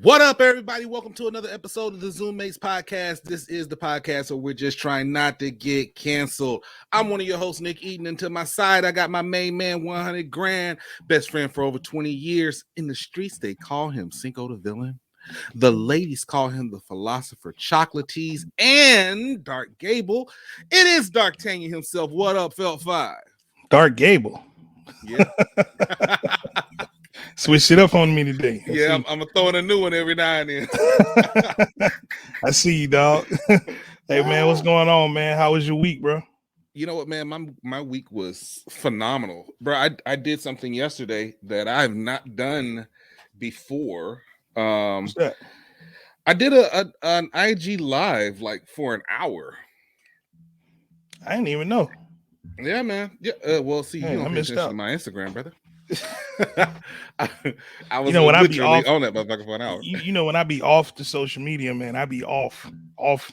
What up, everybody? Welcome to another episode of the Zoommates podcast. This is the podcast where we're just trying not to get canceled. I'm one of your hosts, Nick Eaton, and to my side, I got my main man, 100 Grand, best friend for over 20 years. In the streets, they call him Cinco the Villain. The ladies call him the Philosopher Chocolatees and Dark Gable. It is Dark Tanya himself. What up, Felt 5? Dark Gable. Yeah. Switch it up on me today. I'm throwing a new one every now and then. I see you, dog. Hey, man, what's going on, man? How was your week, bro? You know what, man? My week was phenomenal, bro. I did something yesterday that I have not done before. What's that? I did an IG live like for an hour. I didn't even know. Yeah, man. Yeah. Well, see, you don't pay attention to my Instagram, brother. I was when I be off on that motherfucker for an hour. You know, when I be off the social media, man, I be off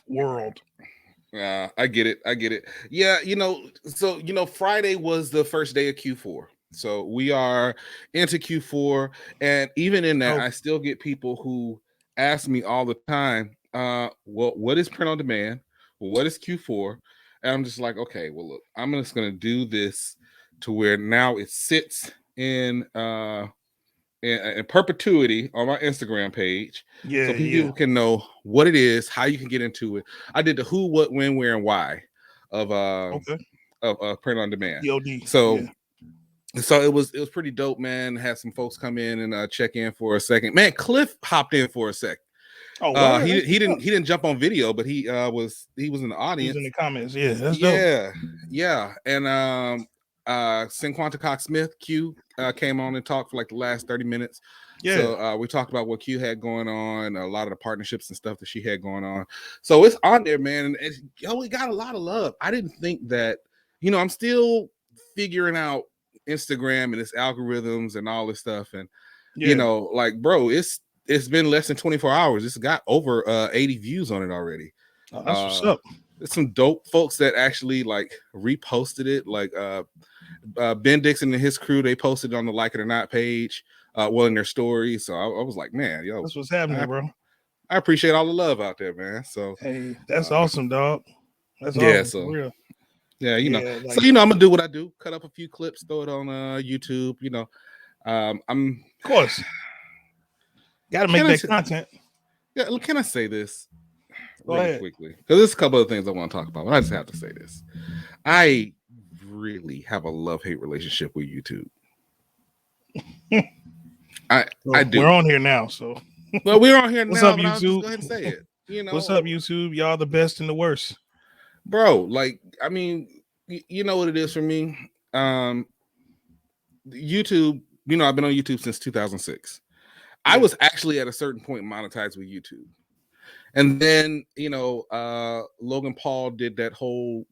world. I get it. Yeah, so Friday was the first day of Q4. So we are into Q4, and even in that, I still get people who ask me all the time, well, what is print on demand? What is Q4? And I'm just like, okay, well, look, I'm just gonna do this to where now it sits in perpetuity on my Instagram page, so people can know what it is, how you can get into it. I did the who, what, when, where, and why of print on demand. POD. So it was pretty dope, man. Had some folks come in and check in for a second. Man, Cliff hopped in for a second. Oh, he didn't jump on video, but he was in the audience. He was in the comments. Yeah, that's dope. Yeah. And Cinquanta Cox Smith Q came on and talked for like the last 30 minutes. Yeah. So we talked about what Q had going on, a lot of the partnerships and stuff that she had going on. So it's on there, man. And we got a lot of love. I didn't think that, I'm still figuring out Instagram and its algorithms and all this stuff. And bro, it's been less than 24 hours. It's got over 80 views on it already. Oh, that's what's up. There's some dope folks that actually like reposted it, like Ben Dixon and his crew. They posted it on the Like It or Not page, in their story. So I was like, man, that's what's happening, bro. I appreciate all the love out there, man. So hey, that's awesome, dog. That's awesome. So for real. Yeah, so I'm gonna do what I do, cut up a few clips, throw it on YouTube. I'm of course gotta make that content. Yeah, can I say this Go ahead. quickly? Because there's a couple of things I want to talk about, but I just have to say this. I really have a love-hate relationship with YouTube. I do. We're on here now, so well, we're on here What's now. Up, but YouTube? I'll just go ahead and say it. What's up, YouTube? Y'all the best and the worst, bro. Like, I mean, you know what it is for me. YouTube. I've been on YouTube since 2006. I was actually at a certain point monetized with YouTube. And then, Logan Paul did that whole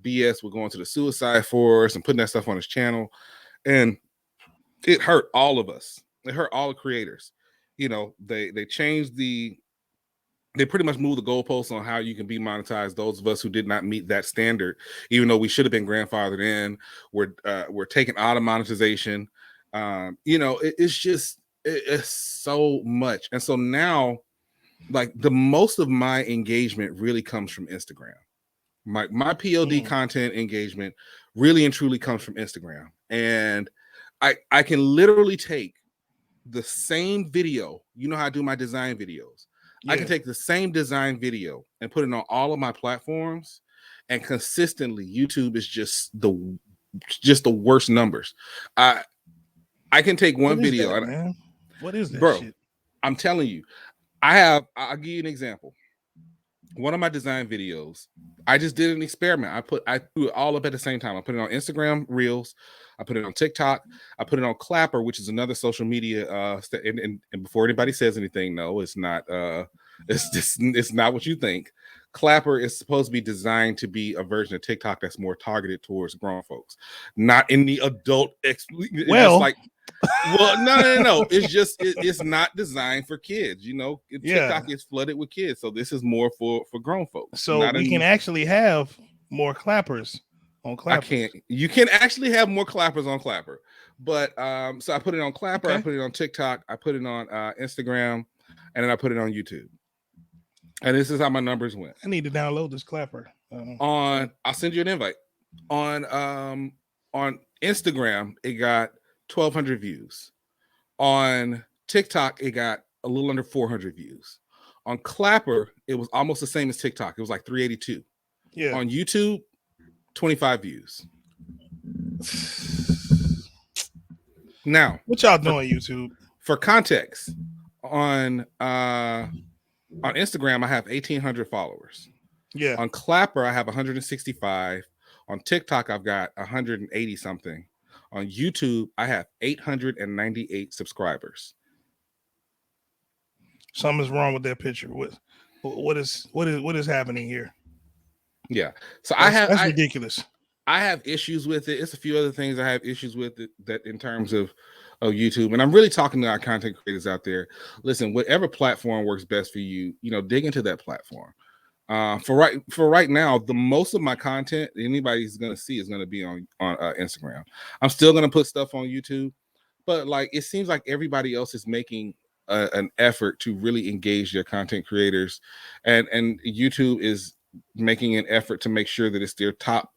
BS with going to the Suicide Force and putting that stuff on his channel. And it hurt all of us. It hurt all the creators. They changed they pretty much moved the goalposts on how you can be monetized. Those of us who did not meet that standard, even though we should have been grandfathered in, we're taken out of monetization. It's so much. And so now, like, the most of my engagement really comes from Instagram. My POD content engagement really and truly comes from Instagram. And I can literally take the same video. You know how I do my design videos. Yeah. I can take the same design video and put it on all of my platforms, and consistently YouTube is just the worst numbers. I can take one video. Man? What is that, bro? Shit? I'm telling you, I'll give you an example. One of my design videos, I just did an experiment. I threw it all up at the same time. I put it on Instagram Reels, I put it on TikTok, I put it on Clapper, which is another social media. And before anybody says anything, no, it's not. It's not what you think. Clapper is supposed to be designed to be a version of TikTok that's more targeted towards grown folks, not in the adult. Well, no. It's not designed for kids. TikTok is flooded with kids, so this is more for grown folks. So we can actually have more clappers on Clapper. You can actually have more clappers on Clapper, but so I put it on Clapper, I put it on TikTok, I put it on Instagram, and then I put it on YouTube. And this is how my numbers went. I need to download this Clapper. I'll send you an invite. On Instagram, it got 1,200 views. On TikTok, it got a little under 400 views. On Clapper, it was almost the same as TikTok. It was like 382. Yeah. On YouTube, 25 views. Now, what y'all doing, YouTube? For context, on Instagram, I have 1,800 followers. Yeah. On Clapper, I have 165. On TikTok, I've got 180 something. On YouTube, I have 898 subscribers. Something's wrong with that picture. What is happening here? Yeah. So that's ridiculous. I have issues with it. It's a few other things I have issues with it, that in terms of YouTube. And I'm really talking to our content creators out there. Listen, whatever platform works best for you, dig into that platform. For right now, the most of my content anybody's going to see is going to be on Instagram. I'm still going to put stuff on YouTube, but like it seems like everybody else is making an effort to really engage their content creators, and YouTube is making an effort to make sure that it's their top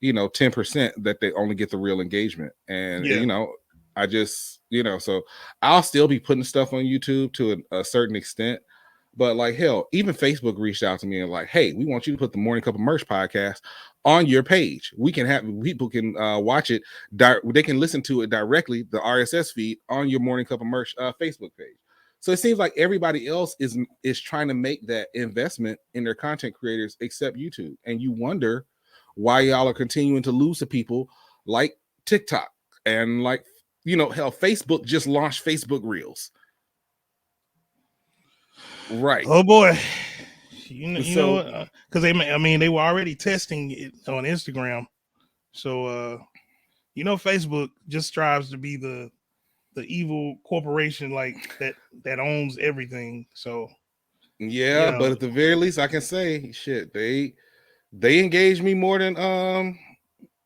10% that they only get the real engagement. And I just so I'll still be putting stuff on YouTube to a certain extent. But like hell, even Facebook reached out to me and like, hey, we want you to put the Morning Cup of Merch podcast on your page. We can have people can watch it. They can listen to it directly, the RSS feed on your Morning Cup of Merch Facebook page. So it seems like everybody else is trying to make that investment in their content creators except YouTube. And you wonder why y'all are continuing to lose to people like TikTok and like, hell, Facebook just launched Facebook Reels. Right. Oh boy. You know, because they were already testing it on Instagram. So Facebook just strives to be the evil corporation like that owns everything. So yeah, but at the very least, I can say shit. They engage me more than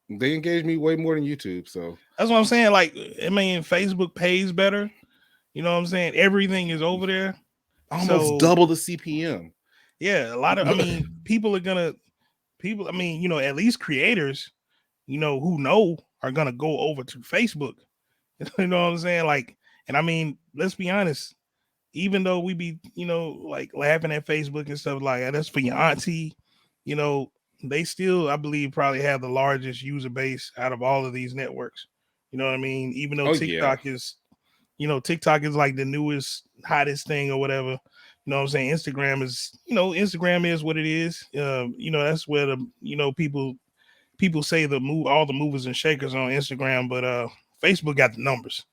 they engage me way more than YouTube. So that's what I'm saying. Like, Facebook pays better. You know what I'm saying? Everything is over there. Almost double the CPM. Yeah, a lot of people are gonna at least creators, who know are gonna go over to Facebook. You know what I'm saying? Like, and let's be honest, even though we be, like laughing at Facebook and stuff like that's for your auntie, they still, I believe, probably have the largest user base out of all of these networks. You know what I mean? Even though TikTok is, TikTok is like the newest, hottest thing or whatever. You know what I'm saying? Instagram is, Instagram is what it is. That's where the, people say all the movers and shakers on Instagram, but Facebook got the numbers.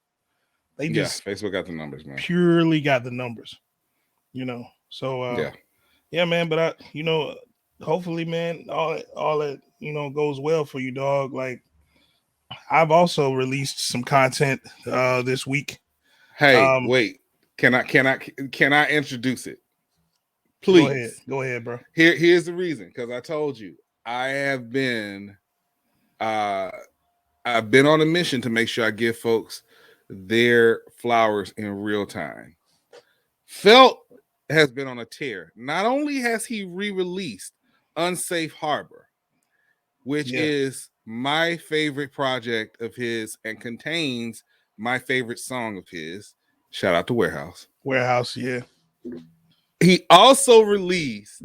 They just Facebook got the numbers, man. Purely got the numbers. So yeah, man. But hopefully, man, all that goes well for you, dog. Like, I've also released some content this week. Hey, wait. Can I introduce it? Please. Go ahead, bro. Here's the reason, because I told you I have been I've been on a mission to make sure I give folks their flowers in real time. Felt has been on a tear. Not only has he re-released Unsafe Harbor, which is my favorite project of his and contains my favorite song of his. Shout out to Warehouse. Yeah. He also released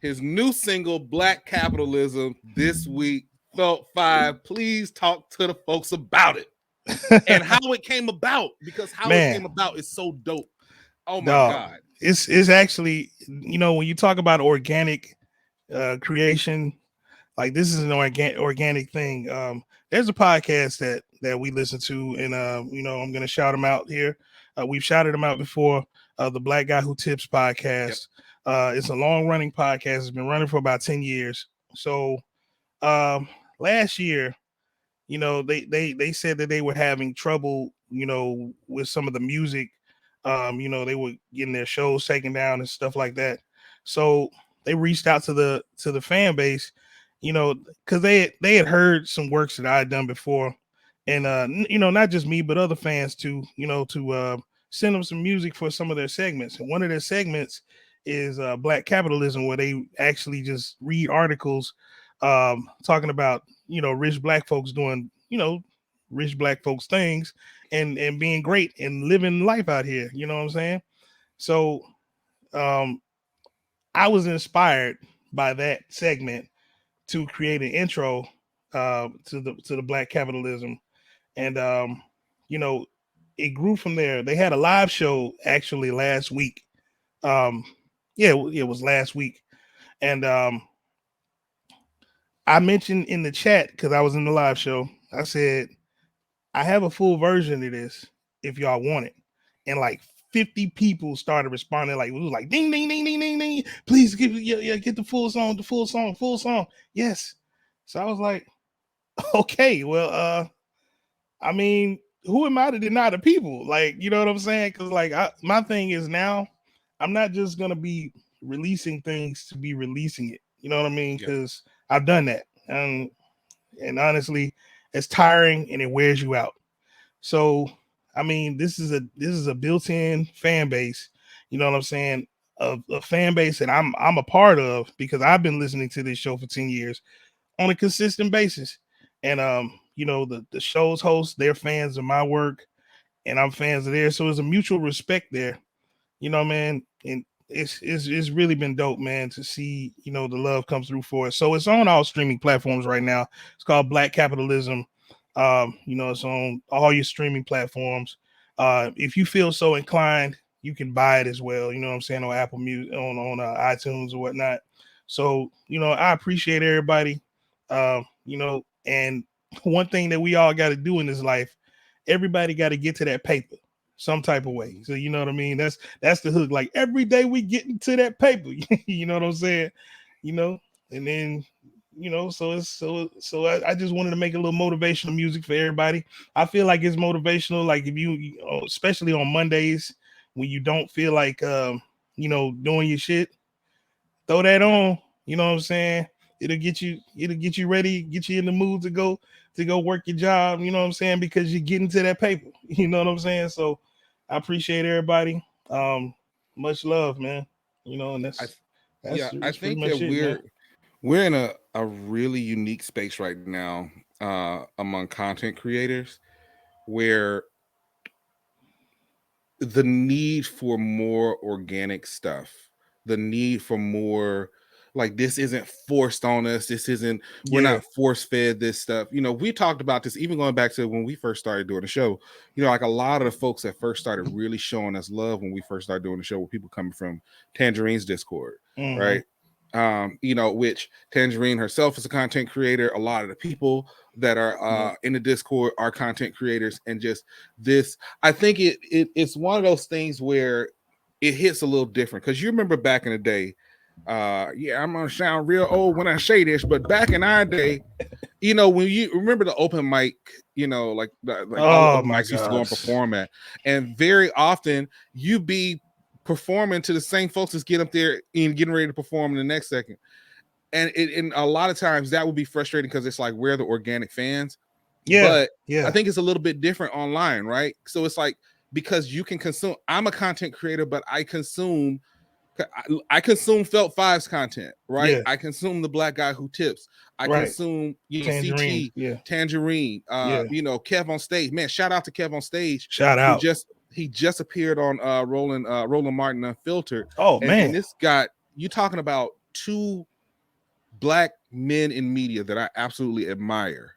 his new single, Black Capitalism, this week. Felt 5. Please talk to the folks about it and how it came about, because it came about is so dope. Oh my God. It's actually, when you talk about organic creation, like this is an organic thing. There's a podcast that we listen to, and I'm gonna shout them out here. We've shouted them out before. The Black Guy Who Tips podcast. Yep. It's a long running podcast. It's been running for about 10 years. So last year, they said that they were having trouble, with some of the music. They were getting their shows taken down and stuff like that. So they reached out to the fan base, because they had heard some works that I had done before, and not just me but other fans too, to send them some music for some of their segments. And one of their segments is Black Capitalism, where they actually just read articles talking about, rich black folks doing, rich black folks things and being great and living life out here. You know what I'm saying? So um, I was inspired by that segment to create an intro to the Black Capitalism, and you know, it grew from there. They had a live show actually last week. Um, yeah, it was last week, and I mentioned in the chat because I was in the live show. I said I have a full version of this if y'all want it, and like 50 people started responding. Like it was like ding ding ding ding ding ding. Please give get the full song, the full song, full song. Yes. So I was like, okay, well, I mean, who am I to deny the people? Like, you know what I'm saying? Because like my thing is now, I'm not just gonna be releasing things to be releasing it. You know what I mean? Yeah. Because I've done that, and honestly, it's tiring and it wears you out. So, I mean, this is a built-in fan base. You know what I'm saying? A fan base that I'm a part of because I've been listening to this show for 10 years on a consistent basis. And the show's hosts, they're fans of my work and I'm fans of theirs. So there's a mutual respect there, man. And it's really been dope, man, to see, the love come through for it. So it's on all streaming platforms right now. It's called Black Capitalism. It's on all your streaming platforms. If you feel so inclined, you can buy it as well. You know what I'm saying, on Apple Music, on iTunes or whatnot. So I appreciate everybody. And one thing that we all got to do in this life, everybody got to get to that paper some type of way. So you know what I mean? That's the hook. Like every day we get into that paper. You know what I'm saying? And then so it's so I just wanted to make a little motivational music for everybody. I feel like it's motivational, like if especially on Mondays when you don't feel like doing your shit, throw that on. You know what I'm saying? It'll get you ready, get you in the mood to go work your job, you know what I'm saying? Because you're getting to that paper. You know what I'm saying? So I appreciate everybody. Much love, man. And I that's pretty think much that it, man. we're in a really unique space right now among content creators where the need for more organic stuff, the need for more, like, this isn't forced on us, we're not force fed this stuff. We talked about this even going back to when we first started doing the show. Like a lot of the folks that first started really showing us love when we first started doing the show were people coming from Tangerine's Discord, right? Which Tangerine herself is a content creator. A lot of the people that are in the Discord are content creators, and just this, I think it's one of those things where it hits a little different, because you remember back in the day, I'm gonna sound real old when I say this, but back in our day, when you remember the open mic, like all the open mics used to go and perform at, and very often you be performing to the same folks as get up there and getting ready to perform in the next second. And a lot of times that would be frustrating because it's like, we're the organic fans. But I think it's a little bit different online, right? So it's like, because you can consume, I'm a content creator, but I consume Felt Five's content, right? I consume the Black Guy Who Tips. I consume, Tangerine, CT, Tangerine, Kev on Stage. Man, shout out to Kev on Stage. Shout out. He just appeared on Roland Martin Unfiltered. Oh, man. And this got, you talking about two Black men in media that I absolutely admire.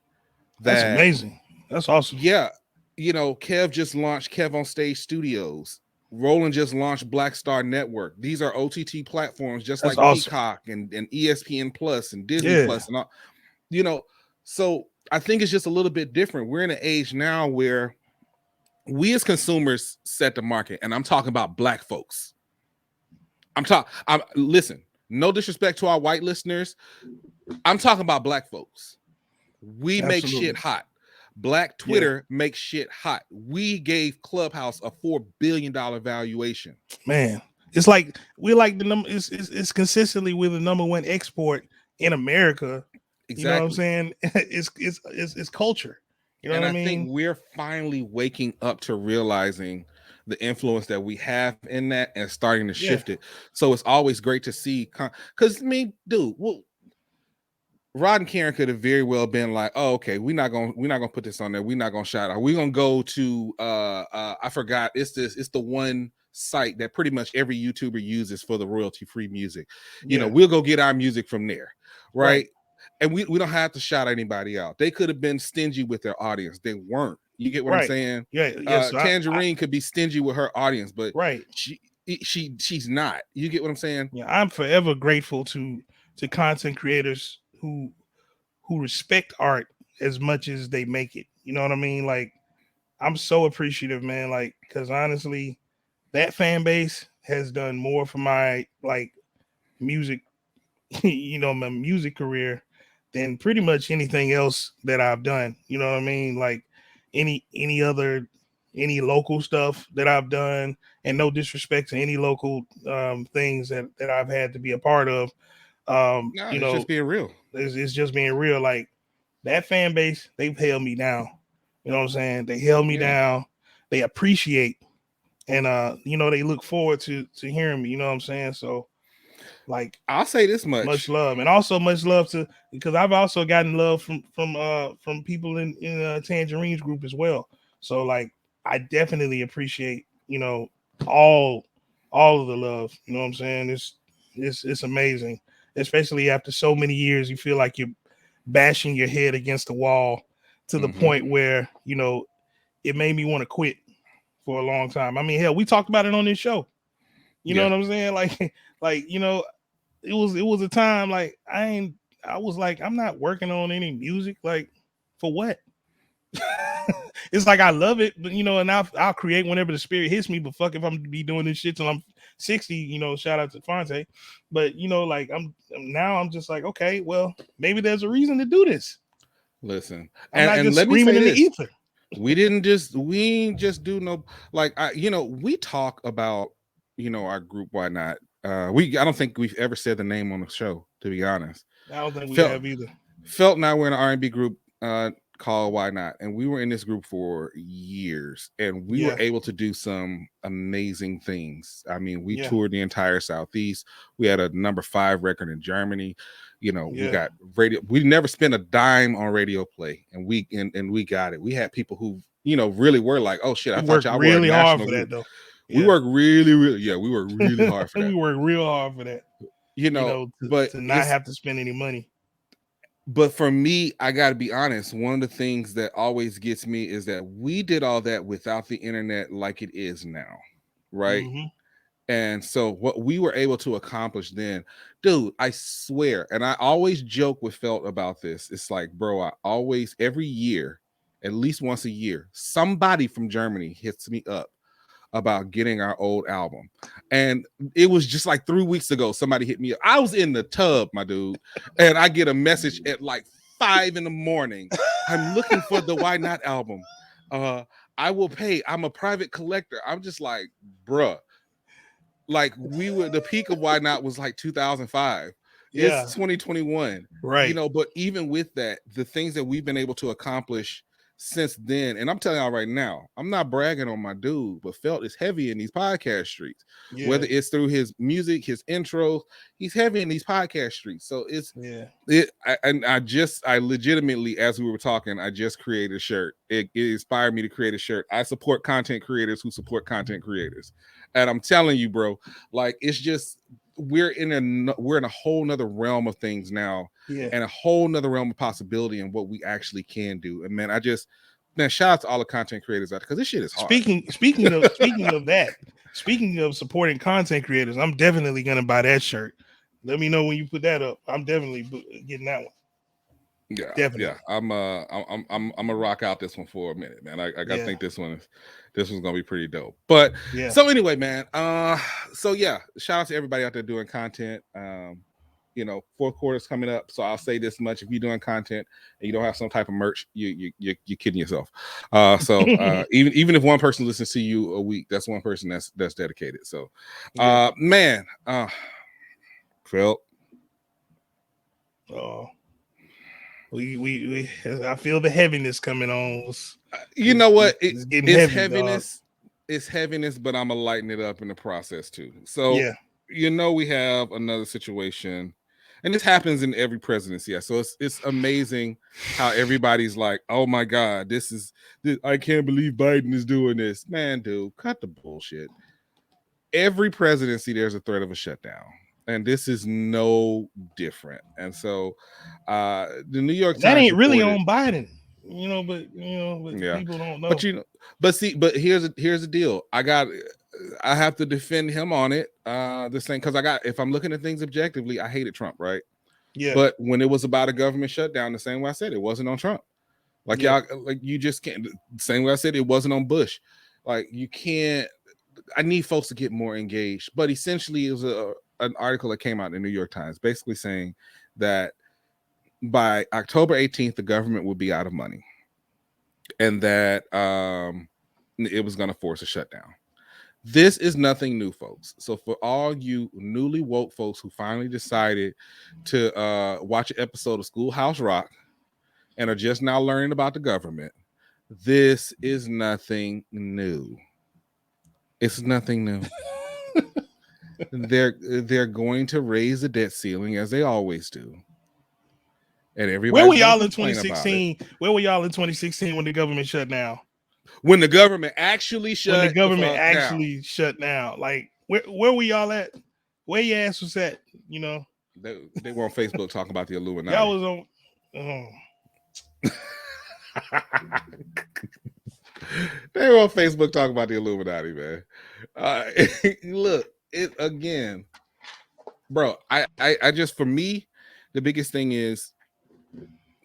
That's amazing. That's awesome. Yeah. Kev just launched Kev on Stage Studios. Roland just launched Black Star Network. These are OTT platforms, just like awesome. Peacock and ESPN Plus and Disney Plus and all. So I think it's just a little bit different. We're in an age now where we as consumers set the market, and I'm talking about Black folks. Listen, no disrespect to our white listeners. I'm talking about Black folks. We make shit hot. Black Twitter makes shit hot. We gave Clubhouse a $4 billion valuation. Man, it's like we're like the number. It's consistently we're the number one export in America. Exactly. You know what I'm saying? It's culture. You know what I mean? I think we're finally waking up to realizing the influence that we have in that and starting to Yeah. shift it. So it's always great to see, because I mean, dude, well, Rod and Karen could have very well been like, oh, okay, we're not gonna put this on there. We're not gonna shout out. We're gonna go to I forgot, it's the one site that pretty much every YouTuber uses for the royalty-free music. You know, we'll go get our music from there, right? And we don't have to shout anybody out. They could have been stingy with their audience. They weren't. You get what I'm saying? Yeah. So Tangerine could be stingy with her audience, but right. she's not. You get what I'm saying? Yeah, I'm forever grateful to content creators who respect art as much as they make it. You know what I mean? Like, I'm so appreciative, man. Like, because honestly, that fan base has done more for my like music, you know, my music career than pretty much anything else that I've done. You know what I mean? Like any other any local stuff that I've done, and no disrespect to any local things that I've had to be a part of. No, You it's know, just being real. it's just being real. Like that fan base, they've held me down. You know what I'm saying? They held me down. They appreciate, and you know, they look forward to hearing me. You know what I'm saying? So, like, I'll say this much love, and also much love to, because I've also gotten love from people in Tangerine's group as well. So, like, I definitely appreciate, you know, all of the love. You know what I'm saying? It's amazing, especially after so many years. You feel like you're bashing your head against the wall to the point where, you know, it made me want to quit for a long time. I mean, hell, we talked about it on this show. You know what I'm saying? Like, you know, it was a time like I was like, I'm not working on any music. Like, for what? It's like I love it, but you know, and I'll create whenever the spirit hits me. But fuck if I'm be doing this shit till I'm 60. You know, shout out to Fonte. But you know, like I'm just like, okay, well, maybe there's a reason to do this. Listen, I'm not just let me screaming say in the this. ether. We ain't just do no, like, you know, we talk about, you know, our group, why not? I don't think we've ever said the name on the show, to be honest. I don't think we have either. Felt and I were in an R&B group called Why Not, and we were in this group for years, and we were able to do some amazing things. I mean, we toured the entire Southeast. We had a #5 record in Germany. You know, we got radio. We never spent a dime on radio play, and we got it. We had people who, you know, really were like, "Oh shit, I thought y'all really were a hard national for group." that though. We worked really, we worked really hard for that. We worked real hard for that. You know, but to not have to spend any money. But for me, I got to be honest. One of the things that always gets me is that we did all that without the internet like it is now, right? And so what we were able to accomplish then, dude, I swear, and I always joke with Felt about this. It's like, bro, I always, every year, at least once a year, somebody from Germany hits me up about getting our old album. And it was just like 3 weeks ago, somebody hit me up. I was in the tub, my dude, and I get a message at like 5 a.m. I'm looking for the Why Not album. I will pay. I'm a private collector. I'm just like, bruh. Like, the peak of Why Not was like 2005. It's 2021. Right. You know, but even with that, the things that we've been able to accomplish since then, and I'm telling y'all right now, I'm not bragging on my dude, but Felt is heavy in these podcast streets. Whether it's through his music, his intros, he's heavy in these podcast streets. So I legitimately, as we were talking, I just created a shirt. It inspired me to create a shirt. I support content creators who support content creators, and I'm telling you, bro, like, it's just, we're in a whole nother realm of things now, and a whole nother realm of possibility and what we actually can do. And man, shout out to all the content creators out there, because this shit is hard. Speaking of that, speaking of supporting content creators, I'm definitely gonna buy that shirt. Let me know when you put that up. I'm definitely getting that one. Yeah, definitely. Yeah, I'm gonna rock out this one for a minute, man. I gotta think this one's gonna be pretty dope. But so anyway, man. So yeah, shout out to everybody out there doing content. You know, fourth quarter's coming up, so I'll say this much: if you're doing content and you don't have some type of merch, you're kidding yourself. So even if one person listens to you a week, that's one person that's dedicated. So, man, Phil. Oh. I feel the heaviness coming on. You know what? It's getting it's heavy, heaviness. dog. it's heaviness, but I'm gonna lighten it up in the process too. So Yeah. we have another situation, and this happens in every presidency. Yeah, so it's amazing how everybody's like, "Oh my God, I can't believe Biden is doing this." Man, dude, cut the bullshit. Every presidency, there's a threat of a shutdown, and this is no different. And so, the New York That Times ain't really reported, on Biden, but yeah, people don't but know. but here's the deal. I have to defend him on it. This thing, because if I'm looking at things objectively, I hated Trump, right? Yeah. But when it was about a government shutdown, the same way I said, it wasn't on Trump. Like Yeah. y'all, like you just can't. Same way I said, it wasn't on Bush. Like you can't. I need folks to get more engaged. But essentially, it was an article that came out in the New York Times, basically saying that by October 18th, the government would be out of money, and that it was going to force a shutdown. This is nothing new, folks. So for all you newly woke folks who finally decided to watch an episode of Schoolhouse Rock and are just now learning about the government, this is nothing new. It's nothing new. They're going to raise the debt ceiling as they always do, and Where were everybody's going to y'all in complain about it. 2016? Where were y'all in 2016 when the government shut down? When the government actually shut the fuck down. Shut down, like where were y'all at? Where your ass was at? They were on Facebook talking about the Illuminati. Y'all was on. They were on Facebook talking about the Illuminati, man. Look, it again, bro. I just, for me, the biggest thing is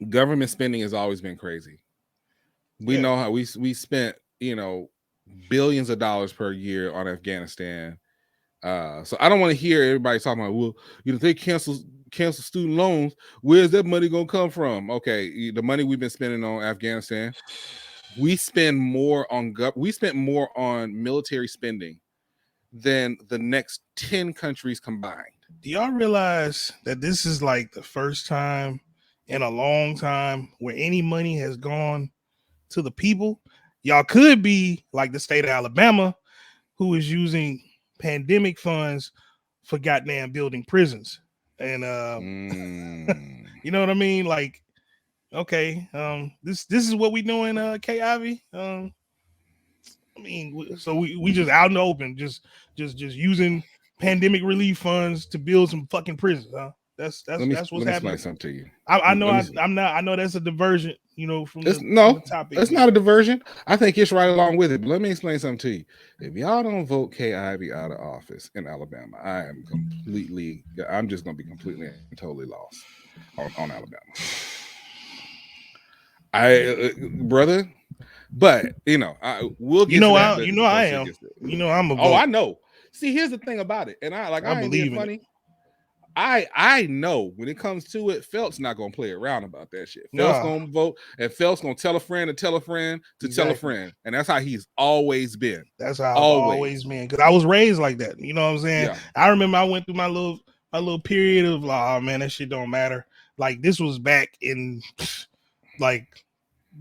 government spending has always been crazy. We know how we spent, billions of dollars per year on Afghanistan. So I don't want to hear everybody talking about, well, they cancel student loans. Where's that money gonna come from? Okay, the money we've been spending on Afghanistan, we spent more on military spending than the next 10 countries combined. Do y'all realize that this is like the first time in a long time where any money has gone to the people? Y'all could be like the state of Alabama, who is using pandemic funds for goddamn building prisons. And you know what I mean? Like, okay, this is what we doing, K Ivy. I mean, so we just out in the open, just using pandemic relief funds to build some fucking prisons, huh? That's what's happening. Let me explain something to you. I know I know that's a diversion, from the topic. It's not a diversion. I think it's right along with it. But let me explain something to you. If y'all don't vote K Ivy out of office in Alabama, I'm just gonna be completely and totally lost on Alabama. Brother. But we'll get to that. I am. I'm a vote. Oh, I know. See, here's the thing about it, and I ain't being funny. I know when it comes to it, Phelps not gonna play around about that shit. Phelps gonna vote, and Phelps gonna tell a friend to tell a friend to tell a friend, and that's how he's always been. That's how I've always been, because I was raised like that. You know what I'm saying? Yeah. I remember I went through my little period of, oh man, that shit don't matter. Like, this was back in like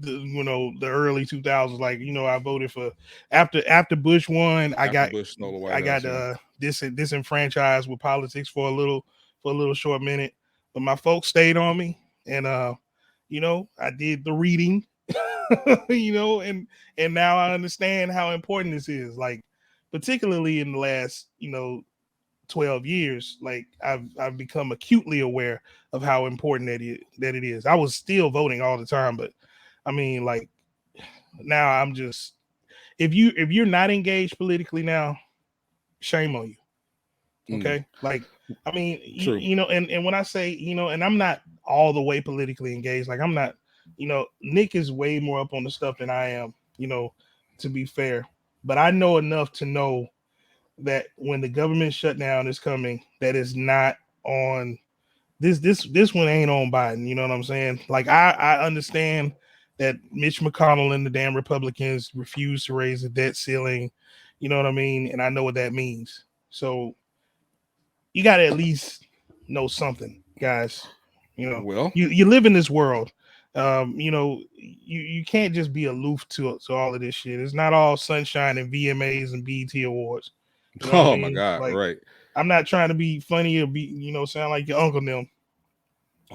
the early 2000s. Like, I voted for after Bush won. I got disenfranchised with politics for a little short minute, but my folks stayed on me, and I did the reading, and now I understand how important this is. Like, particularly in the last 12 years, like I've become acutely aware of how important that it is. I was still voting all the time, but I mean, like, now I'm just, if you're not engaged politically now, shame on you. Okay. Like, I mean, and when I say, and I'm not all the way politically engaged, like I'm not, Nick is way more up on the stuff than I am, to be fair, but I know enough to know that when the government shutdown is coming, that is not on this one ain't on Biden. You know what I'm saying? Like, I understand that Mitch McConnell and the damn Republicans refuse to raise the debt ceiling. You know what I mean? And I know what that means. So you got to at least know something, guys. You live in this world. You know, you can't just be aloof to all of this shit. It's not all sunshine and VMAs and BET awards. You know what I Oh my mean? God, Like, right. I'm not trying to be funny or be, you know, sound like your uncle them.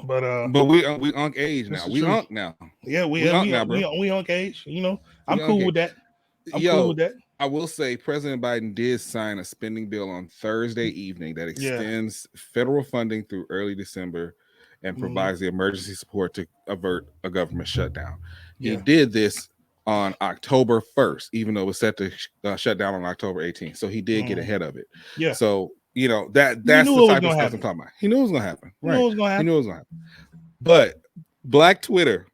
But we unk age That's now. the We truth. unk now. Yeah, We unk now, bro. we on age. You know, I'm We unk cool age. with that. I'm cool with Yo, that. I will say President Biden did sign a spending bill on Thursday evening that Yeah. extends federal funding through early December and provides the emergency support to avert a government shutdown. He did this on October 1st, even though it was set to shut down on October 18th. So he did get ahead of it. Yeah. So, you know, that's knew the it was type of gonna stuff happen. I'm talking about. He knew it was going to happen. You know Right. what's gonna He happen. knew it was going to happen. But Black Twitter.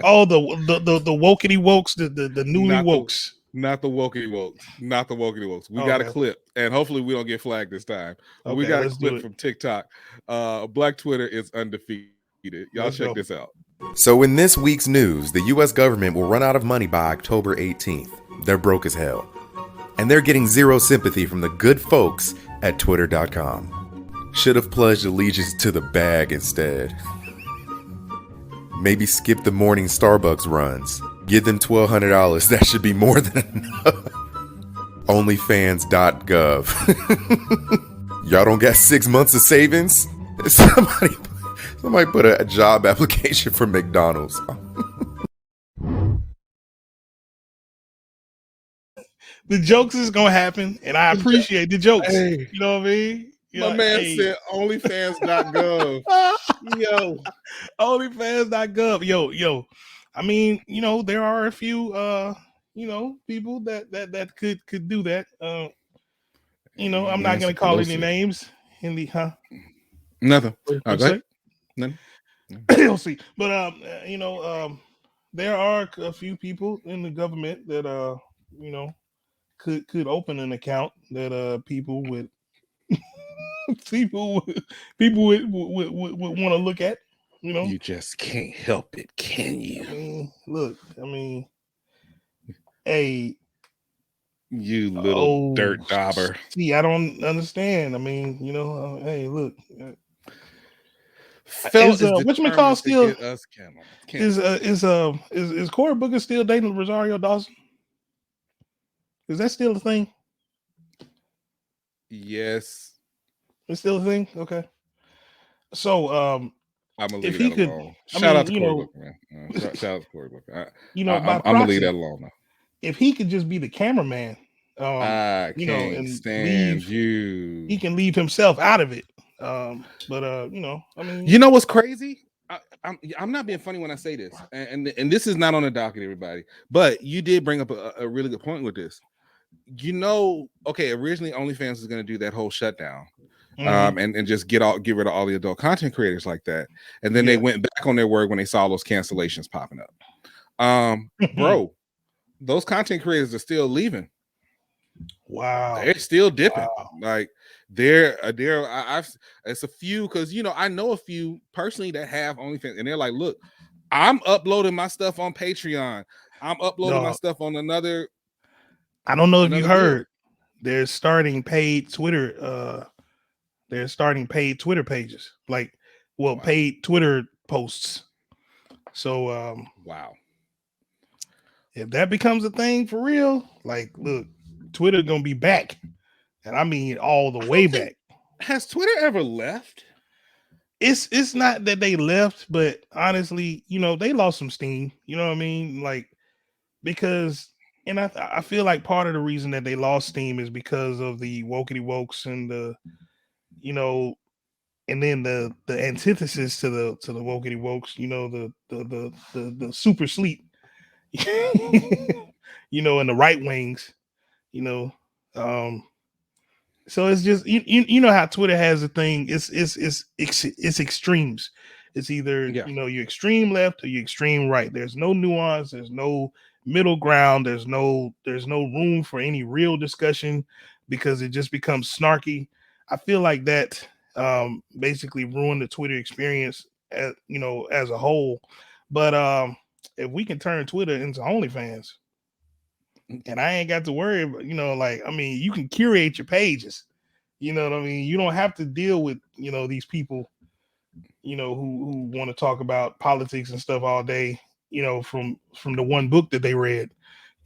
Oh, the wokety wokes, the newly wokes. Not the wokey wokes. Not the wokey wokes. We got a clip, and hopefully we don't get flagged this time. But we got a clip from TikTok. Black Twitter is undefeated. Y'all check this out. So in this week's news, the US government will run out of money by October 18th. They're broke as hell. And they're getting zero sympathy from the good folks at Twitter.com. Should have pledged allegiance to the bag instead. Maybe skip the morning Starbucks runs. Give them $1,200. That should be more than enough. Onlyfans.gov. Y'all don't got 6 months of savings? Somebody put a job application for McDonald's. The jokes is gonna happen, and I appreciate the jokes. Hey, you know what I mean? My man said onlyfans.gov. Yo. Onlyfans.gov. Yo. I mean, you know, there are a few you know, people that could do that. You know, I'm not gonna call any names in the Nothing. What go ahead. Nothing. You'll see. But you know, there are a few people in the government that you know, could open an account that people would people would want to look at. You know, you just can't help it, can you? I mean, look, hey, you little dirt dauber. See, I don't understand. I mean, you know, hey, look. Is whatchamacallit still get us is Cory Booker still dating Rosario Dawson? Is that still a thing? Yes. It's still a thing? Okay. So I'm gonna leave that alone. Shout out to Cory Booker, man. Shout out to Cory Booker. You know, I'm gonna leave that alone now. If he could just be the cameraman, I you know, can't and stand you. He can leave himself out of it. But you know, I mean, you know what's crazy? I'm not being funny when I say this, and this is not on the docket, everybody. But you did bring up a really good point with this. You know, okay, originally OnlyFans was going to do that whole shutdown, and just get rid of all the adult content creators like that, and then they went back on their word when they saw those cancellations popping up. Bro, those content creators are still leaving. Wow, they're still dipping. Wow. Like it's a few, because you know I know a few personally that have OnlyFans, and they're like, look, I'm uploading my stuff on Patreon. I'm uploading my stuff on another. I don't know if you heard. They're starting paid Twitter. They're starting paid Twitter pages, like paid Twitter posts. So wow. If that becomes a thing for real, like, look, Twitter gonna be back, and I mean all the way back. Has Twitter ever left? It's not that they left, but honestly, you know, they lost some steam. You know what I mean? Like, because, and I feel like part of the reason that they lost steam is because of the wokety wokes and the, you know, and then the antithesis to the wokety wokes, you know, the super sleep. You know, and the right wings, you know. So it's just you know how Twitter has a thing. It's extremes. It's either you know, you extreme left or you extreme right. There's no nuance. There's no middle ground. There's no room for any real discussion, because it just becomes snarky. I feel like that basically ruined the Twitter experience, you know, as a whole. But if we can turn Twitter into OnlyFans, and I ain't got to worry about, you know, like, I mean, you can curate your pages. You know what I mean? You don't have to deal with, you know, these people, you know, who want to talk about politics and stuff all day, you know, from the one book that they read.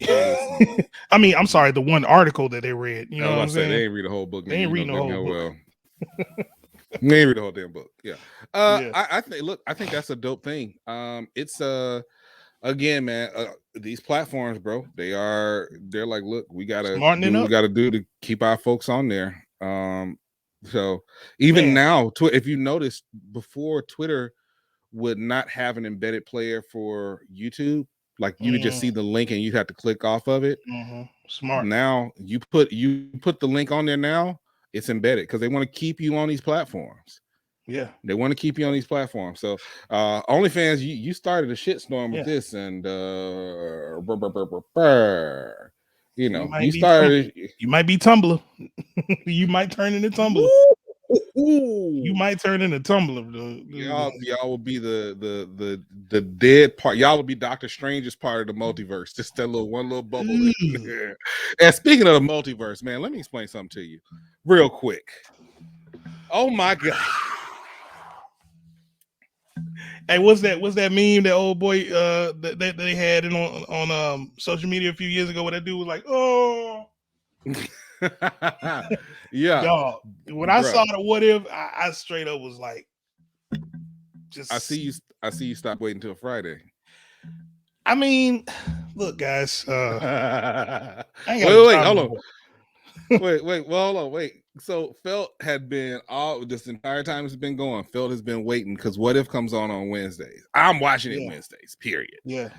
I mean, I'm sorry, the one article that they read. You know what I'm saying? They ain't read the whole book. They ain't reading the whole book. Well. They ain't read the whole damn book. Yeah. Yeah. I think that's a dope thing. It's again, man, these platforms, bro, they're like, look, we gotta do what we gotta do to keep our folks on there. So even now, if you notice, before Twitter would not have an embedded player for YouTube, like you could just see the link and you have to click off of it. Smart. Now you put the link on there now, it's embedded because they want to keep you on these platforms. Yeah, they want to keep you on these platforms. So OnlyFans, you started a shitstorm with this, and you know, you might be Tumblr. You might turn into Tumblr. You might turn into Tumblr. Y'all will be the dead part. Y'all will be Doctor Strange's part of the multiverse. Just that one little bubble. And speaking of the multiverse, man, let me explain something to you real quick. Oh my god. Hey, what's that meme that old boy that they had it on social media a few years ago where that dude was like, oh yeah. Y'all, when I saw the what if, I straight up was like, just I see you stop waiting till Friday. I mean, look, guys, I ain't wait, hold on. Hold on, wait. So Felt had been all this entire time it's been going. Felt has been waiting because What If comes on Wednesdays. I'm watching it Wednesdays, period. Yeah.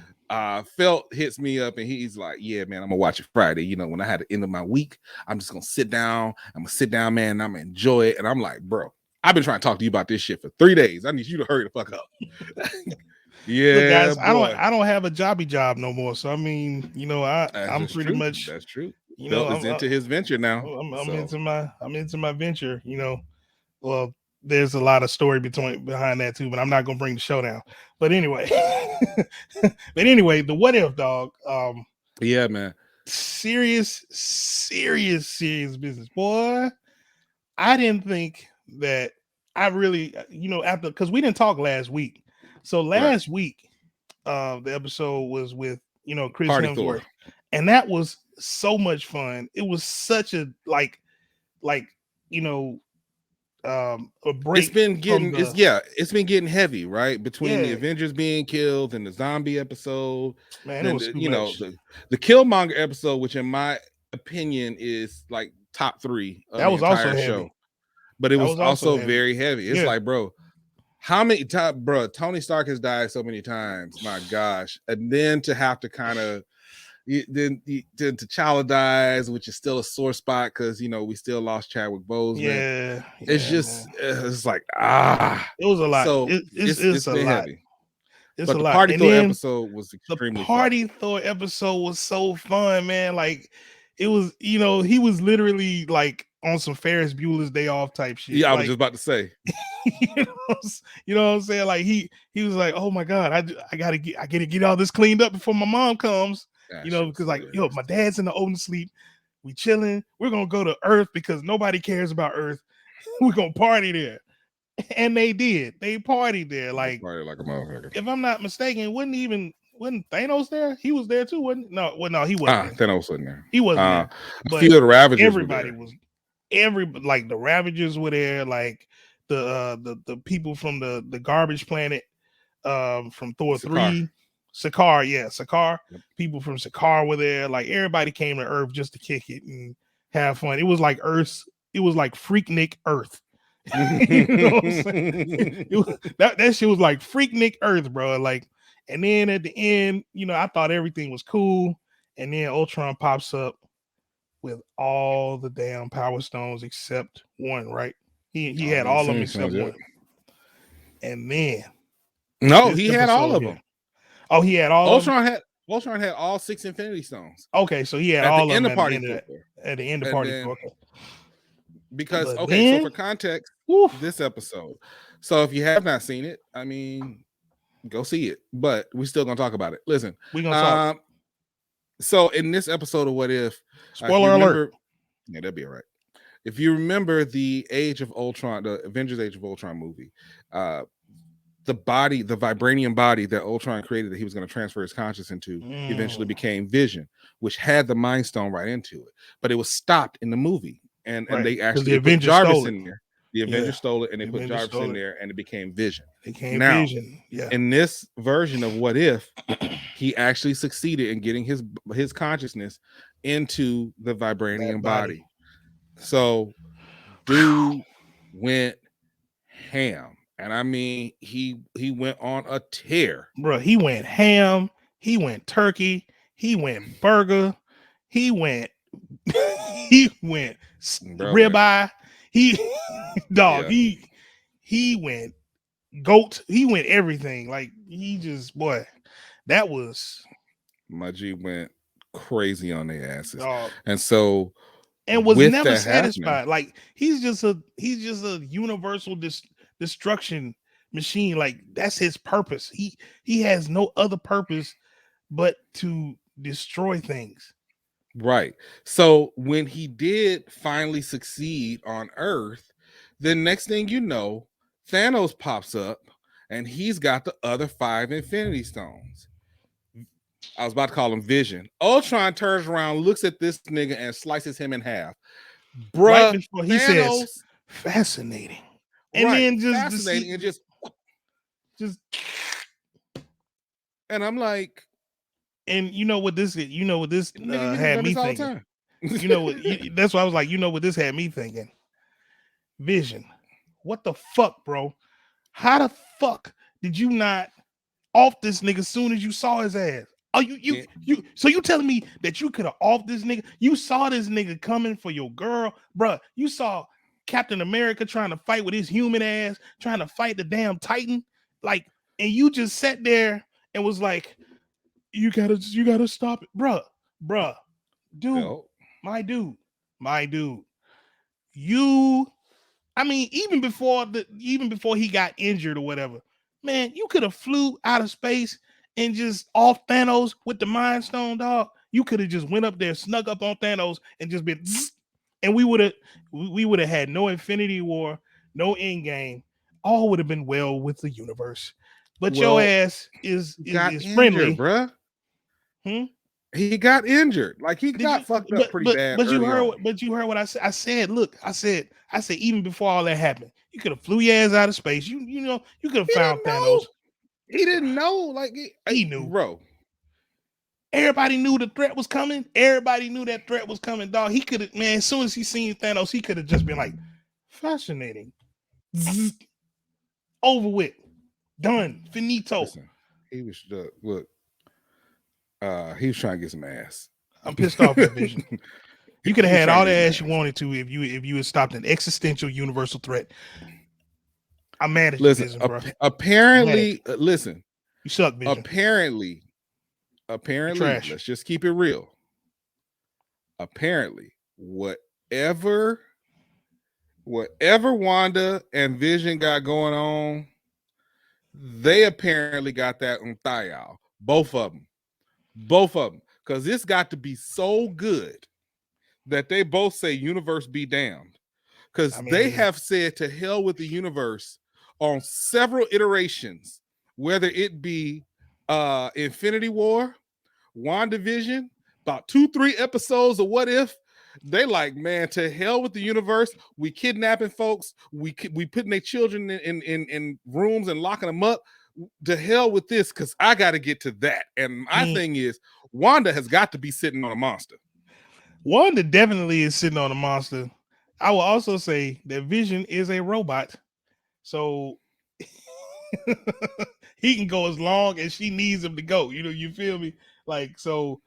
Felt hits me up and he's like, yeah, man, I'm gonna watch it Friday. You know, when I had the end of my week, I'm just gonna sit down. I'm gonna sit down, man, and I'm gonna enjoy it. And I'm like, bro, I've been trying to talk to you about this shit for 3 days. I need you to hurry the fuck up. Yeah, look, guys, boy. I don't have a jobby job no more. So I mean, you know, I'm pretty much that's true. You know, I'm into his venture now. I'm into my venture. You know, well, there's a lot of story behind that too, but I'm not gonna bring the show down. But anyway, the What If, dog. Yeah, man. Serious business, boy. I didn't think that I really, you know, after because we didn't talk last week. So last week, the episode was with Chris Party Hemsworth, Thor. and that was so much fun. It was such a like a break. It's been getting heavy, right? Between the Avengers being killed and the zombie episode. Man, it was the Killmonger episode, which in my opinion is like top 3 of that was the entire also show. heavy. But it was also very heavy. It's like, bro, how many times, bro? Tony Stark has died so many times. My gosh. And then to have to kind of then T'Challa dies, which is still a sore spot because we still lost Chadwick Boseman. It's just it's like it was a lot. So it's a been lot. heavy. It's but a the lot. Party Thor episode was extremely fun. Thor episode was so fun, man. Like it was, he was literally on some Ferris Bueller's Day Off type shit. Yeah, I was just about to say. you know what I'm saying? Like he was like, oh my god, I gotta get all this cleaned up before my mom comes. Because my dad's in the open sleep. We chilling. We're gonna go to Earth because nobody cares about Earth. We're gonna party there. And they did. They partied there. Like a motherfucker. If I'm not mistaken, wasn't Thanos there? He was there too, wasn't? No, he wasn't. Thanos wasn't there. He wasn't there. But a few of the Ravagers everybody was the Ravagers were there, like the people from the garbage planet from Thor 3. Sakaar. Yep. People from Sakaar were there. Like everybody came to Earth just to kick it and have fun. It was like Earth. It was like Freaknik Earth. You know what I'm saying? That shit was like Freaknik Earth, bro. Like, and then at the end, I thought everything was cool, and then Ultron pops up with all the damn Power Stones except one. Right? He had all of them except one. And then he had all of them. Oh, he had all. Ultron had all 6 Infinity Stones. Okay, so he had all of them at the end of Party Thor. Because so for context, this episode. So if you have not seen it, I mean, go see it. But we're still gonna talk about it. Listen, we're gonna talk. So in this episode of What If, spoiler alert. Yeah, that'd be all right. if you remember the Age of Ultron, the Avengers Age of Ultron movie, the vibranium body that Ultron created that he was going to transfer his conscience into eventually became Vision, which had the Mind Stone right into it. But it was stopped in the movie. And they actually put Jarvis in there. The Avengers stole it, and they put Jarvis in there, and it became Vision. Vision. Yeah. In this version of What If, he actually succeeded in getting his consciousness into the vibranium body. So, dude went ham. And I mean, he went on a tear. Bro, he went ham. He went turkey. He went burger. He went ribeye. He went goat. He went everything. Like he just that was my G went crazy on their asses. And so and was never satisfied. Like he's just a universal destruction machine. Like that's his purpose. He has no other purpose but to destroy things. Right. So when he did finally succeed on Earth, then next thing you know, Thanos pops up and he's got the other 5 Infinity Stones. I was about to call him Vision. Ultron turns around, looks at this nigga, and slices him in half. Bruh, right before he says, fascinating. And then just fascinating and just and I'm like, and you know what this had me thinking. You know what? That's why I was like, you know what this had me thinking. Vision, what the fuck, bro? How the fuck did you not off this nigga as soon as you saw his ass? Oh, so you telling me that you could have off this nigga? You saw this nigga coming for your girl, bro. You saw Captain America trying to fight with his human ass, trying to fight the damn Titan, like, and you just sat there and was like, you gotta stop it, bruh, dude, no. my dude. I mean, even before he got injured or whatever, man, you could have flew out of space and just off Thanos with the Mind Stone, dog. You could have just went up there, snuck up on Thanos, and just been, and we would have had no Infinity War, no Endgame. All would have been well with the universe. But your ass is friendly, bruh. He got injured. Like he got fucked up pretty bad. But you heard what I said. I said, look, I said even before all that happened, you could have flew your ass out of space. You know, you could have found Thanos. He didn't know. Like he knew, bro. Everybody knew the threat was coming. Everybody knew that threat was coming, dog. He could have, man, as soon as he seen Thanos, he could have just been like, fascinating. Over with. Done. Finito. Listen, he was look. He was trying to get some ass. I'm pissed off at Vision. You could have had all the ass you wanted to if you had stopped an existential universal threat. I'm mad at you, Vision, bro. Apparently, listen. You suck, Vision. Apparently, let's just keep it real. Apparently, whatever Wanda and Vision got going on, they apparently got that on Thial. Both of them. Because this got to be so good that they both say universe be damned. Because they have said to hell with the universe on several iterations, whether it be Infinity War, WandaVision, about 2-3 episodes of What If. They like, man, to hell with the universe. We kidnapping folks. We putting their children in rooms and locking them up. To hell with this, because I got to get to that. And my thing is, Wanda has got to be sitting on a monster. Wanda definitely is sitting on a monster. I will also say that Vision is a robot, so he can go as long as she needs him to go. You know, you feel me? Like, so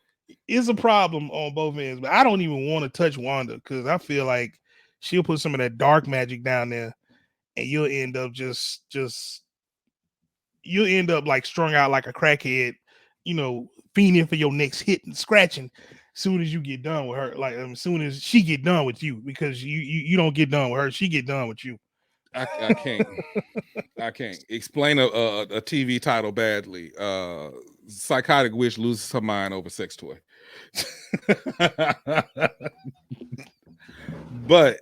it's a problem on both ends. But I don't even want to touch Wanda because I feel like she'll put some of that dark magic down there, and you'll end up you'll end up like strung out like a crackhead, you know, fiending for your next hit and scratching as soon as you get done with her. Like as soon as she get done with you, because you don't get done with her, she get done with you. I can't. I can't explain a TV title badly. Psychotic witch loses her mind over sex toy. But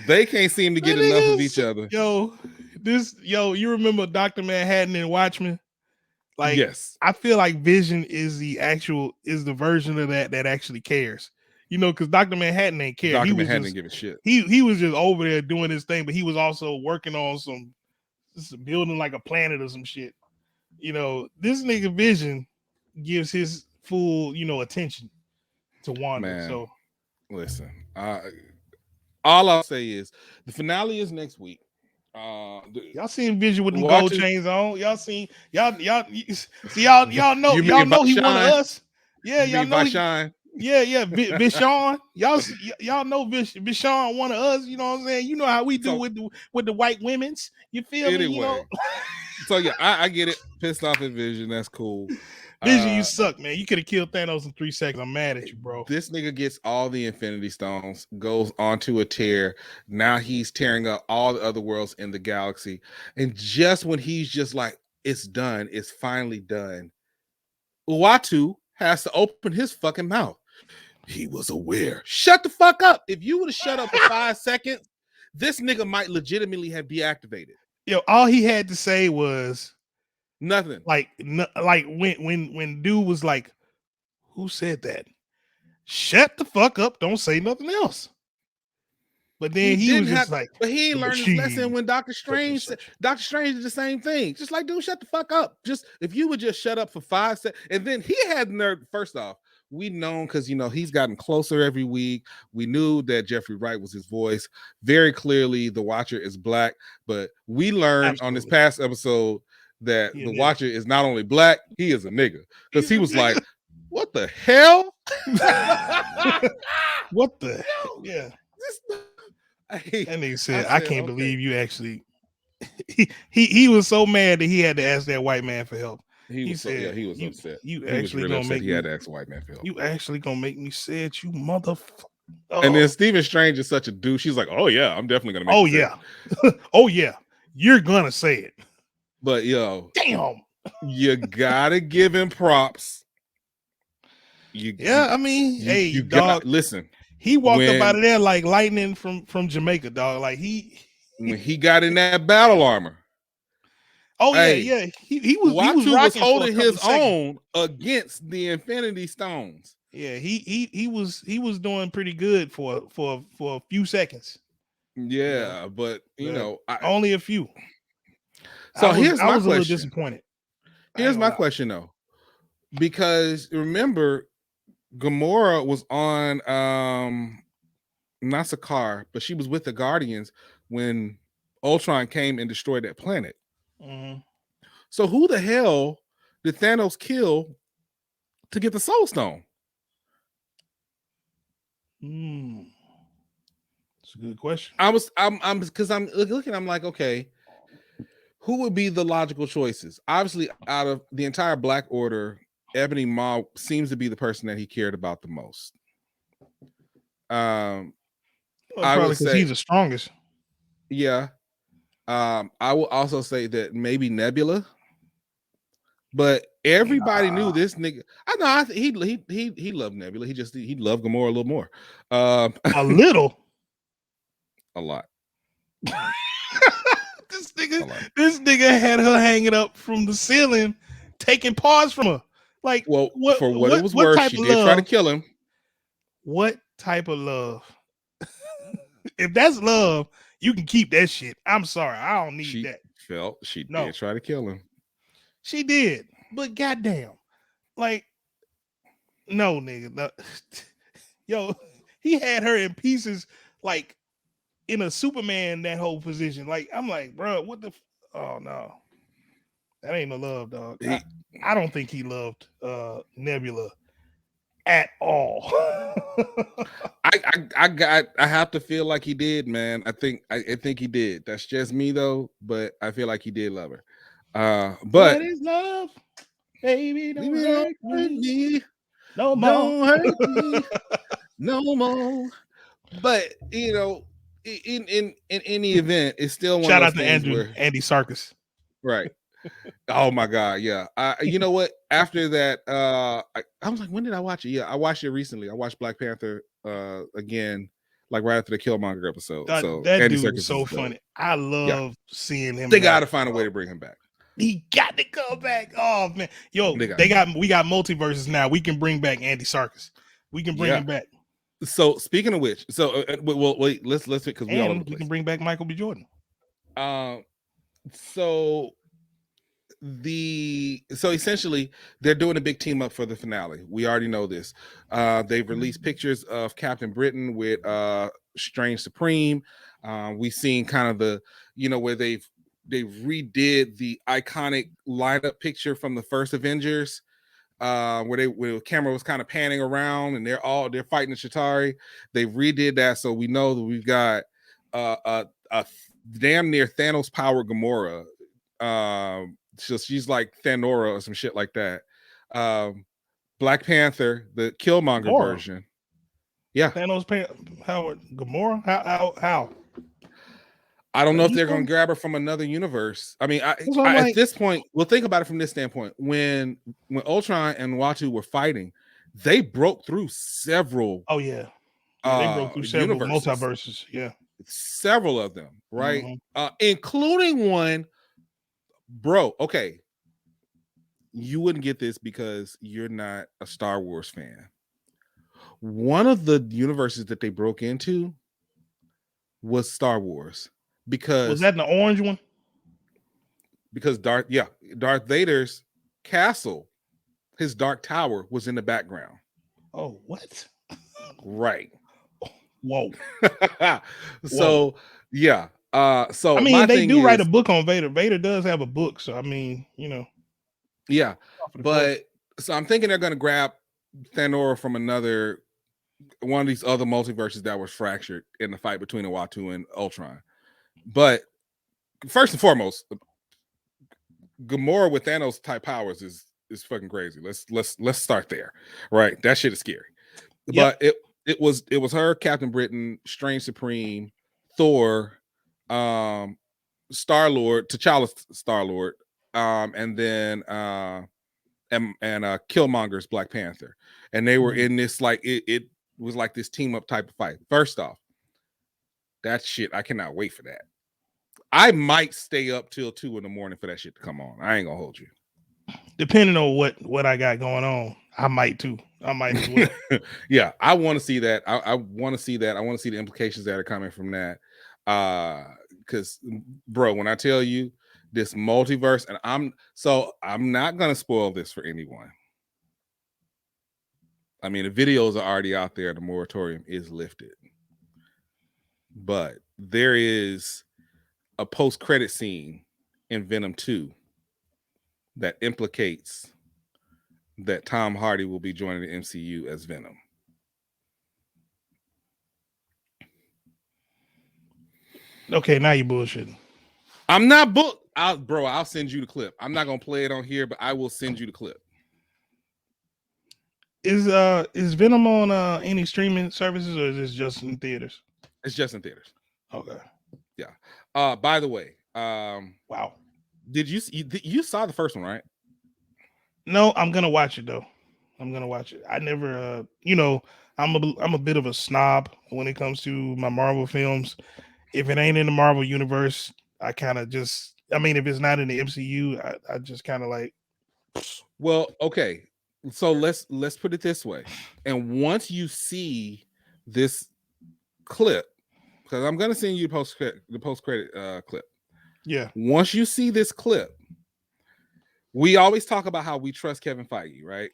They can't seem to get enough of each other. You remember Dr. Manhattan and Watchmen? Like, yes, I feel like Vision is the version of that actually cares. You know, because Dr. Manhattan ain't care. Dr. Manhattan didn't give a shit. He was just over there doing his thing, but he was also working on some building like a planet or some shit. You know, this nigga Vision gives his full, attention to Wanda. Man, so listen, all I'll say is the finale is next week. Y'all seen Vision with them gold chains on? Y'all seen y'all know y'all know he one of us. Yeah, y'all know Vashon. Yeah, Vishon. Y'all know Vishon one of us. You know what I'm saying? You know how we do with the white women's. You feel me? You know. So yeah, I get it. Pissed off at Vision. That's cool. Vision, you suck, man. You could have killed Thanos in 3 seconds. I'm mad at you, bro. This nigga gets all the Infinity Stones, goes onto a tear. Now he's tearing up all the other worlds in the galaxy. And just when he's just like, it's done, it's finally done, Uatu has to open his fucking mouth. He was aware. Shut the fuck up. If you would have shut up for 5 seconds, this nigga might legitimately have deactivated. Yo, all he had to say was nothing. Like when dude was like, "Who said that?" Shut the fuck up. Don't say nothing else. But then he was just like, but he learned his lesson when Doctor Strange did the same thing. Just like, dude, shut the fuck up. Just if you would just shut up for 5 seconds. And then he had nerve. First off, we known because he's gotten closer every week. We knew that Jeffrey Wright was his voice. Very clearly, the Watcher is black. But we learned on this past episode that the Watcher is not only black, he is a nigga. Because he was like, what the hell? What the hell? Yeah. And he said, I can't believe you actually. He was so mad that he had to ask that white man for help. He said, he was upset. You actually gonna make he had to ask a white man for help. You actually gonna make me say it, you motherfucker. And then Stephen Strange is such a dude. She's like, oh yeah, I'm definitely gonna make oh yeah. Oh yeah. You're gonna say it. But damn, you gotta give him props. You dog. Listen, he walked up out of there like lightning from Jamaica, dog. Like when he got in that battle armor. Oh yeah. He was holding his own against the Infinity Stones. Yeah, he was doing pretty good for a few seconds. Yeah, but only a few. So I was a little disappointed. Here's my question though, because remember, Gamora was on not Sakaar, but she was with the Guardians when Ultron came and destroyed that planet. Mm-hmm. So who the hell did Thanos kill to get the Soul Stone? That's a good question. I'm looking, I'm like, okay, who would be the logical choices? Obviously, out of the entire Black Order, Ebony Maw seems to be the person that he cared about the most. Probably because he's the strongest. Yeah. I will also say that maybe Nebula, but everybody knew this nigga. I know he loved Nebula. He loved Gamora a little more. A little, a lot. This nigga had her hanging up from the ceiling, taking paws from her. Like, well, it was worth, she did try to kill him. What type of love? If that's love, you can keep that shit. I'm sorry, I don't need that. She did try to kill him. She did, but goddamn, like, no, nigga, no. Yo, he had her in pieces, like in a Superman that whole position. Like, I'm like, bro, what the? Oh no, that ain't no love, dog. I don't think he loved Nebula at all. I have to feel like he did, man. I think he did. That's just me though, but I feel like he did love her. But what is love, baby? Don't hurt me no more. Don't hurt me no more. But in any event, it's still one shout of out to Andy Serkis. Right. Oh my god, yeah. You know what? After that, I was like, when did I watch it? Yeah, I watched it recently. I watched Black Panther again like right after the Killmonger episode. So That Andy dude Serkis is so funny. I love seeing him. They got to find a way to bring him back. He got to come back. Oh man, yo, we got multiverses now. We can bring back Andy Serkis. We can bring him back. So speaking of which, well, wait, let's because we all over the place. We can bring back Michael B. Jordan. So essentially they're doing a big team up for the finale. We already know this. They've released pictures of Captain Britain with Strange Supreme. We've seen kind of the, where they've redid the iconic lineup picture from the first Avengers, where the camera was kind of panning around and they're fighting the Chitauri. They redid that, so we know that we've got a damn near Thanos powered Gamora. So she's like Thanora or some shit like that. Black Panther, the Killmonger version. Yeah. Thanos Howard Gamora? How? I don't know if they're going to grab her from another universe. I mean, at this point, we'll think about it from this standpoint. When Ultron and Uatu were fighting, they broke through several. Oh yeah, they broke through several multiverses. Yeah, several of them, right? Including one. Bro, okay. You wouldn't get this because you're not a Star Wars fan. One of the universes that they broke into was Star Wars. Because was that the orange one? Because Darth Vader's castle, his dark tower, was in the background. Oh, what? Right. Whoa. So yeah. So I mean, they do write a book on Vader. Vader does have a book, so I mean, Yeah, but so I'm thinking they're gonna grab Thanora from one of these other multiverses that was fractured in the fight between Uatu and Ultron. But first and foremost, Gamora with Thanos type powers is fucking crazy. Let's start there, right? That shit is scary. Yep. But it was her, Captain Britain, Strange Supreme, Thor, Star-Lord, T'Challa's Star-Lord, and then Killmonger's Black Panther, and they were in this like it was like this team up type of fight. First off, that shit, I cannot wait for that. I might stay up till 2 a.m. for that shit to come on. I ain't gonna hold you. Depending on what I got going on, I might too. I might as well. Yeah, I want to see that. I want to see that. I want to see the implications that are coming from that. Because bro, when I tell you this multiverse, and I'm not gonna spoil this for anyone. I mean, the videos are already out there. The moratorium is lifted, but there is a post-credit scene in Venom 2 that implicates that Tom Hardy will be joining the MCU as Venom. Okay, now you bullshitting. I'm not I'll send you the clip. I'm not gonna play it on here, but I will send you the clip. Is Venom on any streaming services, or is this just in theaters? It's just in theaters. Okay. Yeah. By the way, wow. Did you saw the first one, right? No, I'm gonna watch it though. I'm gonna watch it. I never, I'm a bit of a snob when it comes to my Marvel films. If it ain't in the Marvel universe, I kind of just, if it's not in the MCU, I just kind of like. Well, okay. So let's put it this way. And once you see this clip, because I'm gonna send you the post credit clip. Yeah. Once you see this clip, we always talk about how we trust Kevin Feige, right?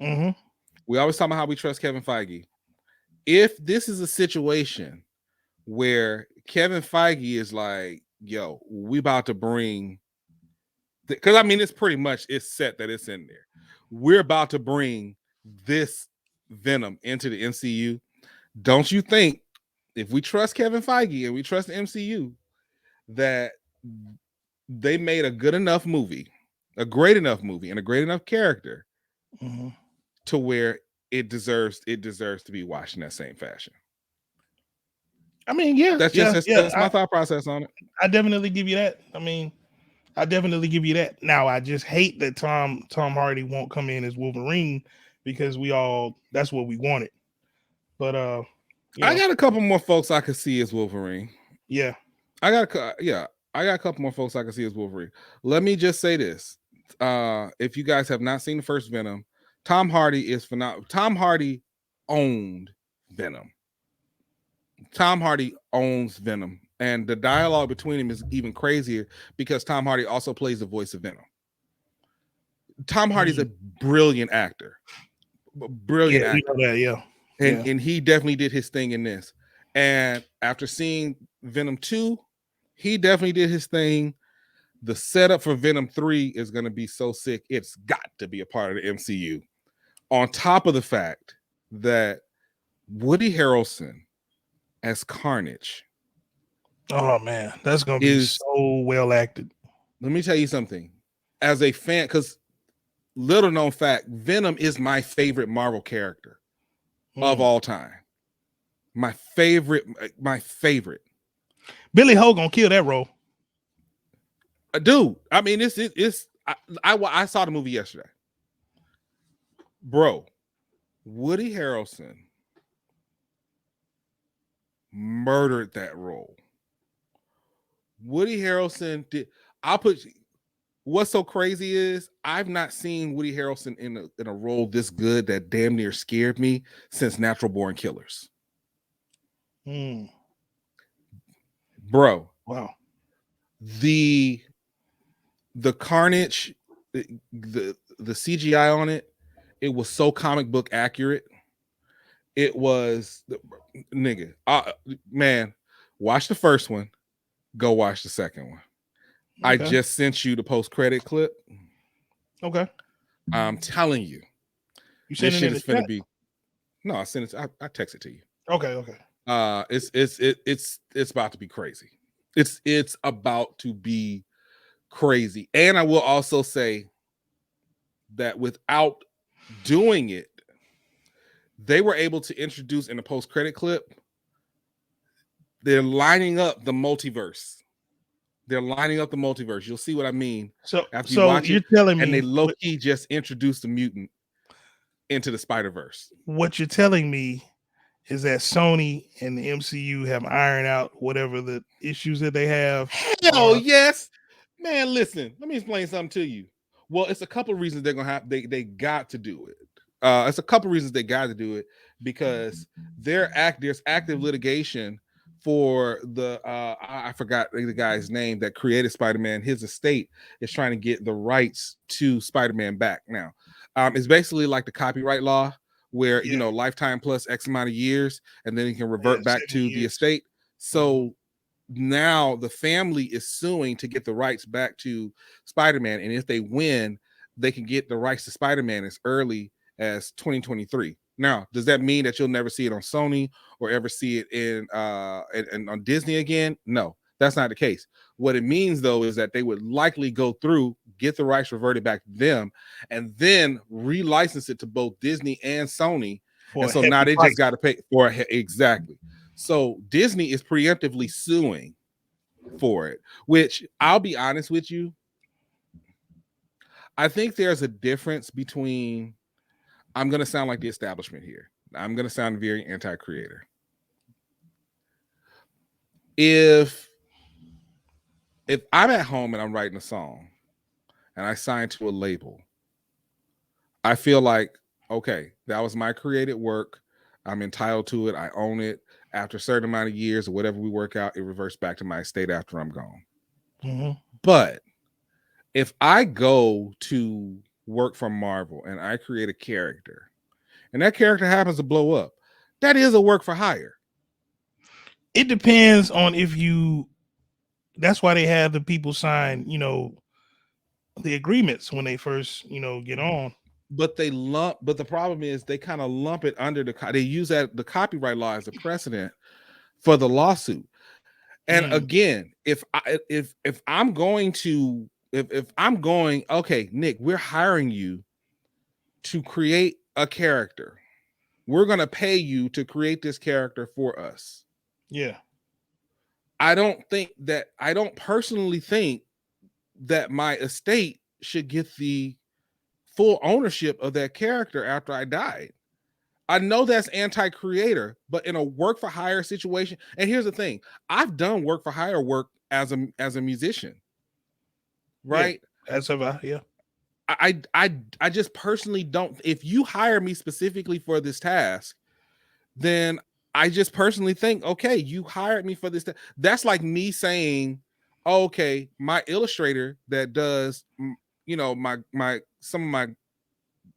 Mm-hmm. We always talk about how we trust Kevin Feige. If this is a situation where Kevin Feige is like, yo, we about to bring, because it's pretty much, it's set that it's in there. We're about to bring this Venom into the MCU. Don't you think, if we trust Kevin Feige and we trust the MCU, that they made a good enough movie, a great enough movie, and a great enough character to where it deserves to be watched in that same fashion? Yeah. That's my thought process on it. I definitely give you that. I definitely give you that. Now, I just hate that Tom Hardy won't come in as Wolverine, because that's what we wanted. But I got a couple more folks I could see as Wolverine. Yeah. I got a couple more folks I can see as Wolverine. Let me just say this. If you guys have not seen the first Venom, Tom Hardy is phenomenal. Tom Hardy owned Venom. Tom Hardy owns Venom. And the dialogue between them is even crazier because Tom Hardy also plays the voice of Venom. Tom Hardy's a brilliant actor. Brilliant actor. You know that, yeah. And he definitely did his thing in this. And after seeing Venom 2, he definitely did his thing. The setup for Venom 3 is going to be so sick. It's got to be a part of the MCU. On top of the fact that Woody Harrelson as Carnage. Oh, man. That's going to be so well acted. Let me tell you something. As a fan, because little known fact, Venom is my favorite Marvel character of all time. My favorite. Billy Hogan kill that role. Dude, I mean, I saw the movie yesterday. Bro, Woody Harrelson murdered that role. Woody Harrelson did. What's so crazy is I've not seen Woody Harrelson in a role this good that damn near scared me since Natural Born Killers. Bro. Wow. The Carnage, the CGI on it was so comic book accurate. It was nigga. Man, watch the first one. Go watch the second one. Okay. I just sent you the post-credit clip. Okay. I'm telling you. You sent this it shit is finna be. No, I sent it. I text it to you. Okay. It's about to be crazy. It's about to be crazy. And I will also say that without doing it, they were able to introduce in the post-credit clip, they're lining up the multiverse. You'll see what I mean. So after you watch you're telling me, and they low-key just introduced the mutant into the Spider-Verse. What you're telling me is that Sony and the MCU have ironed out whatever the issues that they have. Hell yes. Man, listen, let me explain something to you. Well, it's a couple of reasons they're gonna have they got to do it. It's a couple of reasons they got to do it because there's active litigation for the I forgot the guy's name that created Spider-Man. His estate is trying to get the rights to Spider-Man back now. It's basically like the copyright law where you know lifetime plus X amount of years, and then you can revert back to the estate. So now the family is suing to get the rights back to Spider-Man, and if they win, they can get the rights to Spider-Man as early as 2023. Now, does that mean that you'll never see it on Sony or ever see it in on Disney again? No, that's not the case. What it means, though, is that they would likely go through, get the rights reverted back to them, and then relicense it to both Disney and Sony. And so now they just got to pay for it. Exactly. So Disney is preemptively suing for it, which I'll be honest with you. I think there's a difference between, I'm going to sound like the establishment here. I'm going to sound very anti-creator. If I'm at home and I'm writing a song and I sign to a label, I feel like, okay, that was my created work. I'm entitled to it. I own it. After a certain amount of years or whatever we work out, it reverts back to my estate after I'm gone. Mm-hmm. But if I go to work for Marvel and I create a character and that character happens to blow up, that is a work for hire. It depends on if you, that's why they have the people sign, the agreements when they first, get on. But the problem is they kind of lump it under they use the copyright law as a precedent for the lawsuit. And again, if I'm going, okay, Nick, we're hiring you to create a character. We're going to pay you to create this character for us. Yeah. I don't personally think that my estate should get the full ownership of that character after I died. I know that's anti-creator, but in a work for hire situation, and here's the thing, I've done work for hire work as a musician, right? Yeah, as have I. Yeah. I just personally don't. If you hire me specifically for this task, then I just personally think, okay, you hired me for this. That's like me saying, oh, okay, my illustrator that does, my some of my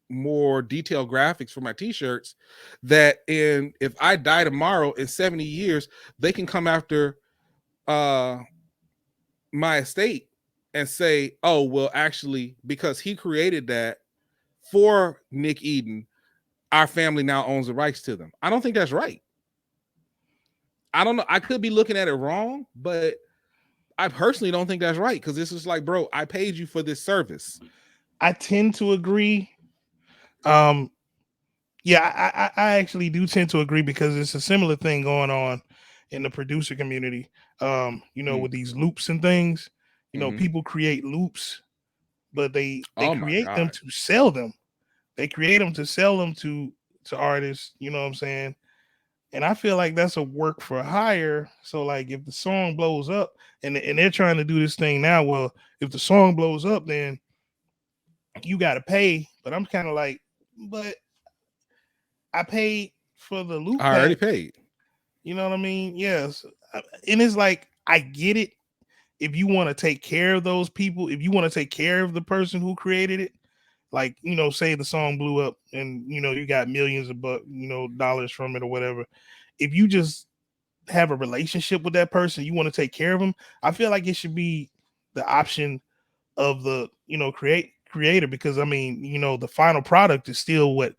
more detailed graphics for my t-shirts, that if I die tomorrow in 70 years, they can come after my estate and say, oh, well, actually, because he created that for Nick Eden, our family now owns the rights to them. I don't think that's right. I don't know. I could be looking at it wrong, but I personally don't think that's right, because this is like, bro, I paid you for this service. I tend to agree. Yeah, I actually do tend to agree, because it's a similar thing going on in the producer community. With these loops and things, people create loops, but they Oh my create them God. to sell them. They create them to sell them to artists, you know what I'm saying? And I feel like that's a work for hire. So like if the song blows up, and they're trying to do this thing now, well, if the song blows up, then you got to pay. But I'm kind of like, but I paid for the loop I already pack. paid. You know what I mean? Yes. And it's like, I get it. If you want to take care of those people, if you want to take care of the person who created it, like, say the song blew up and, you got millions of dollars from it or whatever. If you just have a relationship with that person, you want to take care of them, I feel like it should be the option of the, creator, because I mean, the final product is still what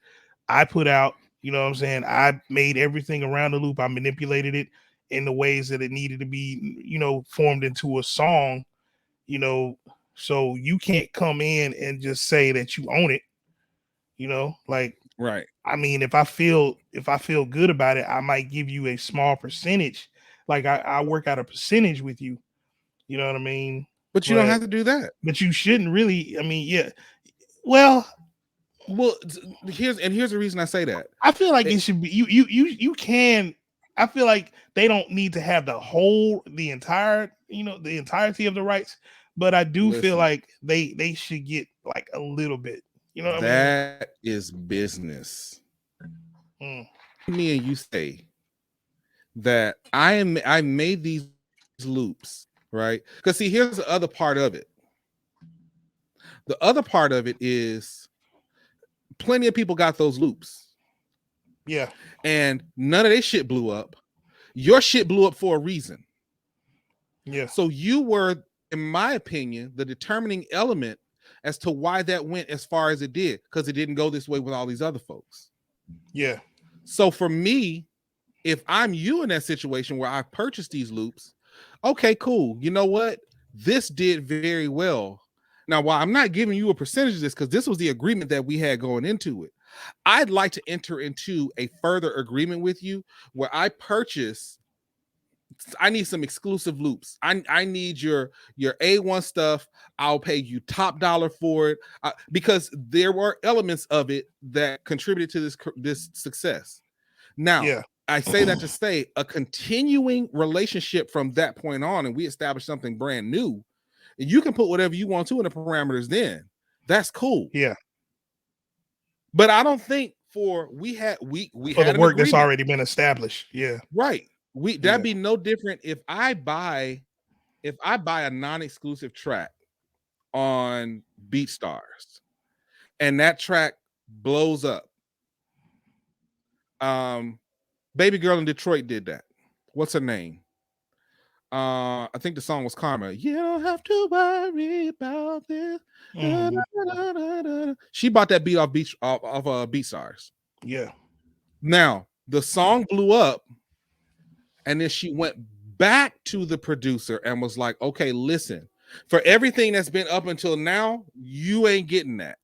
I put out. You know what I'm saying? I made everything around the loop. I manipulated it in the ways that it needed to be, formed into a song, so you can't come in and just say that you own it, like, Right. I mean, if I feel good about it, I might give you a small percentage. Like I work out a percentage with you. You know what I mean? But you don't have to do that. But you shouldn't really. I mean, yeah. Well, here's the reason I say that. I feel like it should be you can. I feel like they don't need to have the entirety of the rights, but I do feel like they should get like a little bit. You know what I mean? That is business. Me and you say that I made these loops, right? Because see, here's the other part of it. The other part of it is plenty of people got those loops. Yeah. And none of their shit blew up. Your shit blew up for a reason. Yeah. So you were, in my opinion, the determining element as to why that went as far as it did, because it didn't go this way with all these other folks. Yeah. So for me, if I'm you in that situation where I purchased these loops, okay, cool. You know what? This did very well. Now, while I'm not giving you a percentage of this, because this was the agreement that we had going into it, I'd like to enter into a further agreement with you where I need some exclusive loops. I need your A1 stuff. I'll pay you top dollar for it, because there were elements of it that contributed to this success. Now, yeah. I say that to say a continuing relationship from that point on, and we establish something brand new, and you can put whatever you want to in the parameters then. That's cool. Yeah. But I don't think we had the work that's already been established. Yeah. Right. That'd be no different if I buy a non-exclusive track on BeatStars and that track blows up. Baby Girl in Detroit did that. What's her name? I think the song was Karma. You don't have to worry about this. She bought that beat off BeatStars. Yeah. Now the song blew up, and then she went back to the producer and was like, "Okay, listen, for everything that's been up until now, you ain't getting that.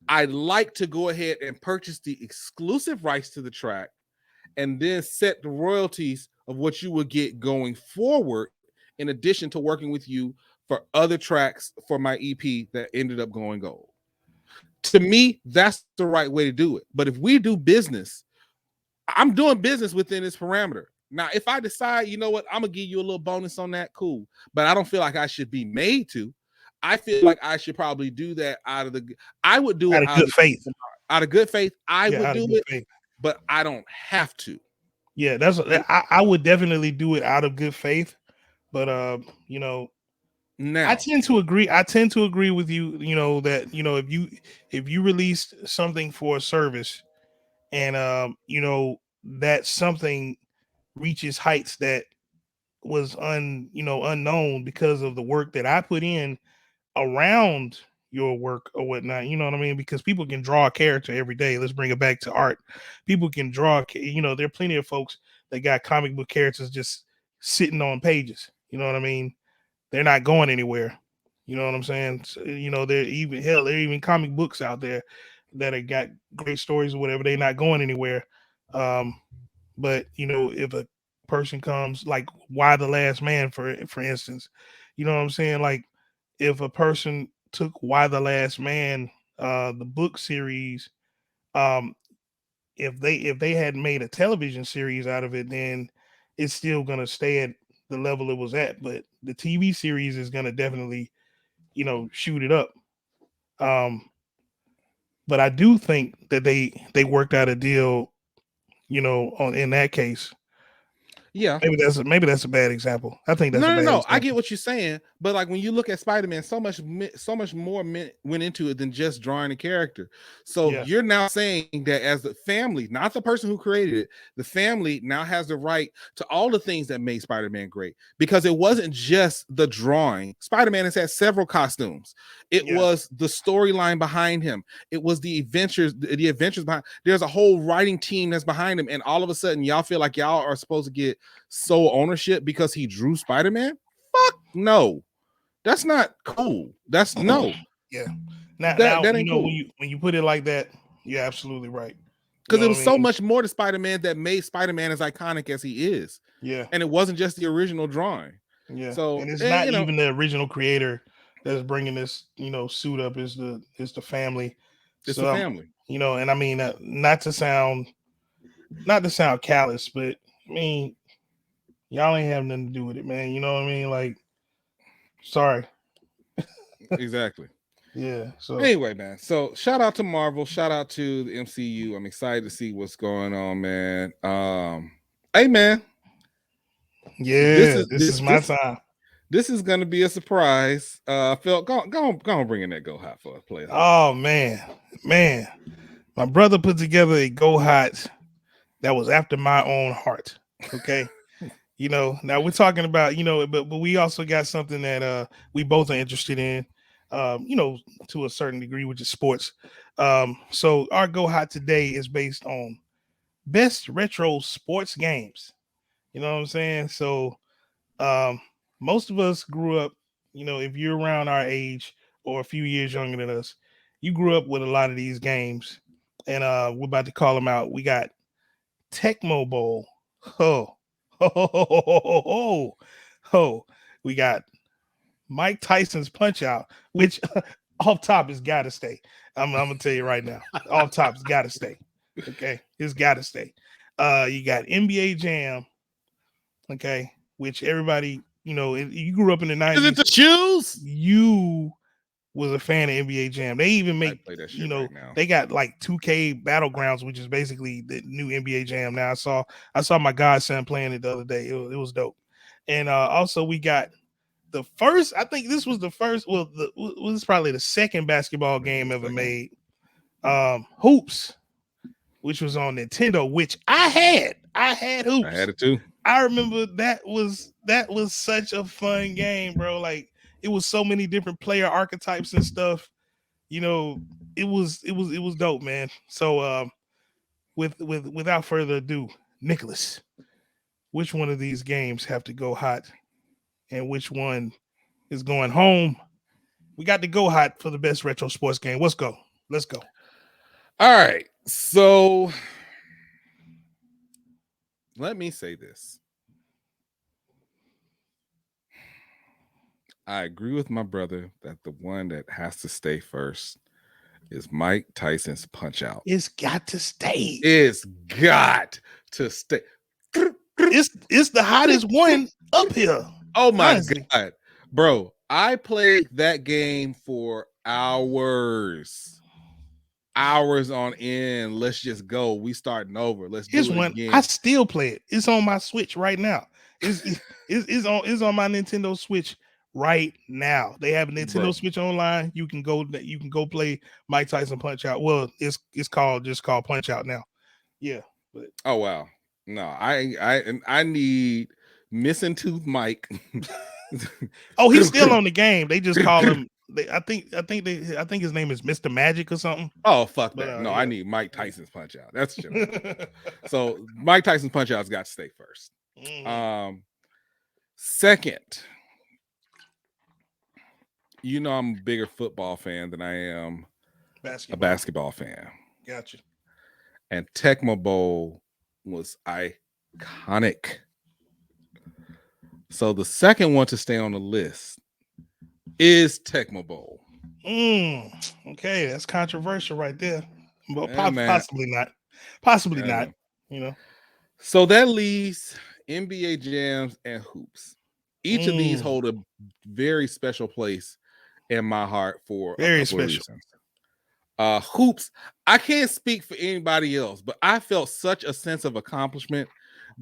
I'd like to go ahead and purchase the exclusive rights to the track and then set the royalties of what you would get going forward, in addition to working with you for other tracks for my EP that ended up going gold." To me, that's the right way to do it. But if we do business, I'm doing business within this parameter. Now, if I decide, you know what, I'm gonna give you a little bonus on that, cool. But I don't feel like I should be made to. I feel like I should probably do that out of the. I would do out it of good faith. Out of good faith, I would out do of good it, faith. but I don't have to. Yeah, I would definitely do it out of good faith. But you know, Now I tend to agree. I tend to agree with you. You know that if you released something for a service, and you know that something reaches heights that was unknown because of the work that I put in around your work or whatnot. You know what I mean? Because people can draw a character every day. Let's bring it back to art. People can draw. There are plenty of folks that got comic book characters just sitting on pages. You know what I mean? They're not going anywhere. You know what I'm saying? So, they're even comic books out there that have got great stories or whatever. They're not going anywhere. But if a person comes like Why the Last Man, for instance, you know what I'm saying? Like if a person took Why the Last Man, the book series, um, if they had made a television series out of it, then it's still gonna stay at the level it was at. But the TV series is gonna definitely, shoot it up. Um, but I do think that they worked out a deal, in that case. Yeah. Maybe that's a bad example. I think that's a bad No. example. I get what you're saying, but like when you look at Spider-Man, so much more went into it than just drawing a character. So you're now saying that as the family, not the person who created it, the family now has the right to all the things that made Spider-Man great, because it wasn't just the drawing. Spider-Man has had several costumes. It was the storyline behind him. It was the adventures behind. There's a whole writing team that's behind him, and all of a sudden, y'all feel like y'all are supposed to get sole ownership because he drew Spider-Man? Fuck no. That's not cool. That's no. Yeah. Now that ain't cool. when you put it like that, you're absolutely right. Because it was so much more to Spider-Man that made Spider-Man as iconic as he is. Yeah. And it wasn't just the original drawing. Yeah. So and it's not even the original creator that's bringing this, suit up. Is the family. It's the family. And I mean, not to sound callous, but I mean, y'all ain't have nothing to do with it, man. You know what I mean? Like, sorry. Exactly. Yeah. So anyway, man. So shout out to Marvel. Shout out to the MCU. I'm excited to see what's going on, man. Hey, man. Yeah, this is my time. This is gonna be a surprise. Phil, go on, bring in that GoHot for us, play. Oh man, my brother put together a GoHot that was after my own heart. Okay. Now we're talking about, but we also got something that we both are interested in, to a certain degree, which is sports. So our GoHot today is based on best retro sports games. You know what I'm saying? So most of us grew up, if you're around our age or a few years younger than us, you grew up with a lot of these games. And we're about to call them out. We got Tecmo Bowl. We got Mike Tyson's Punch Out, which off top has got to stay. I'm gonna tell you right now, off top's got to stay. Okay, it's got to stay. You got NBA Jam. Okay, which everybody, you grew up in the 90s. Is it the shoes? You was a fan of NBA Jam. They even make, right they got like 2K Battlegrounds, which is basically the new NBA Jam. Now I saw my godson playing it the other day. It was dope. And also we got the first, I think this was the first, this is probably the second basketball game ever made. Hoops, which was on Nintendo, which I had Hoops. I had it too. I remember that was such a fun game, bro. Like it was so many different player archetypes and stuff. It was dope, man. So without further ado, Nicholas, which one of these games have to go hot and which one is going home? We got to go hot for the best retro sports game. Let's go. All right. So let me say this. I agree with my brother that the one that has to stay first is Mike Tyson's Punch Out. It's got to stay. It's got to stay. It's the hottest one up here. Oh my honestly. God, bro. I played that game for hours on end. Let's just go. We starting over. Let's do it again. I still play it. It's on my Switch right now. It's on my Nintendo Switch right now. They have a Nintendo Switch online. You can go play Mike Tyson Punch Out. Well, it's called Punch Out now. Yeah. But oh wow. No, I need Missing Tooth Mike. Oh, he's still on the game. They just call him. I think his name is Mr. Magic or something. Oh fuck that! No, yeah. I need Mike Tyson's Punch Out. That's just so Mike Tyson's Punch Out's got to stay first. Second, you know I'm a bigger football fan than I am a basketball fan. Gotcha. And Tecmo Bowl was iconic. So the second one to stay on the list is Tecmo Bowl. Okay, that's controversial right there. But possibly not. Possibly not. You know. So that leaves NBA Jams and Hoops. Each of these hold a very special place in my heart for very special reasons. Hoops, I can't speak for anybody else, but I felt such a sense of accomplishment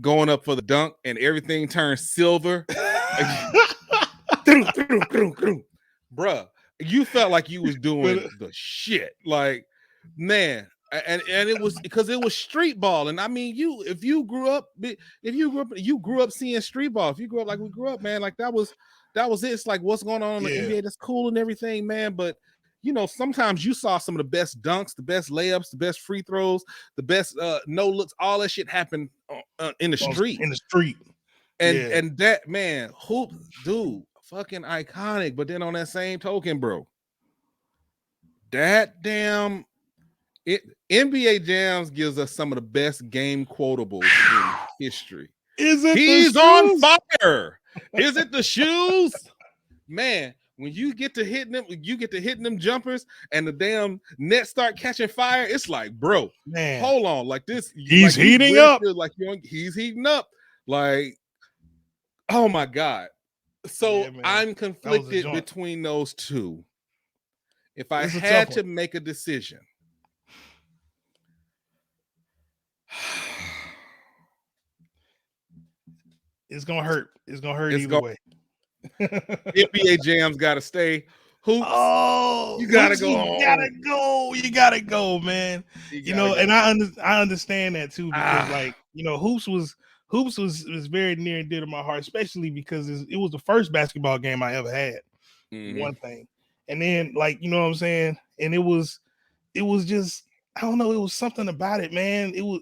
going up for the dunk and everything turned silver. Bruh, you felt like you was doing the shit. Like, man, and it was because it was street ball. And I mean, if you grew up seeing street ball. If you grew up like we grew up, man, like that was it. It's like what's going on in the NBA that's cool and everything, man. But you know, sometimes you saw some of the best dunks, the best layups, the best free throws, the best no looks, all that shit happened in the street. And that, man, hoop, dude, fucking iconic. But then on that same token, bro, that damn NBA Jams gives us some of the best game quotables in history. He's on fire. Is it the shoes? Man, when you get to hitting them jumpers and the damn net start catching fire, it's like, bro, man, hold on, like this. He's like, heating up. Like he's heating up. Like, oh my God. So I'm conflicted between those two. If I had to make a decision, it's gonna hurt. It's gonna hurt either way. NBA Jams gotta stay. Hoops, you gotta go. You gotta go, man. You know, and I understand that too, because like, you know, Hoops was very near and dear to my heart, especially because it was the first basketball game I ever had. One thing, and then like, you know what I'm saying, and it was just, I don't know, it was something about it, man. It was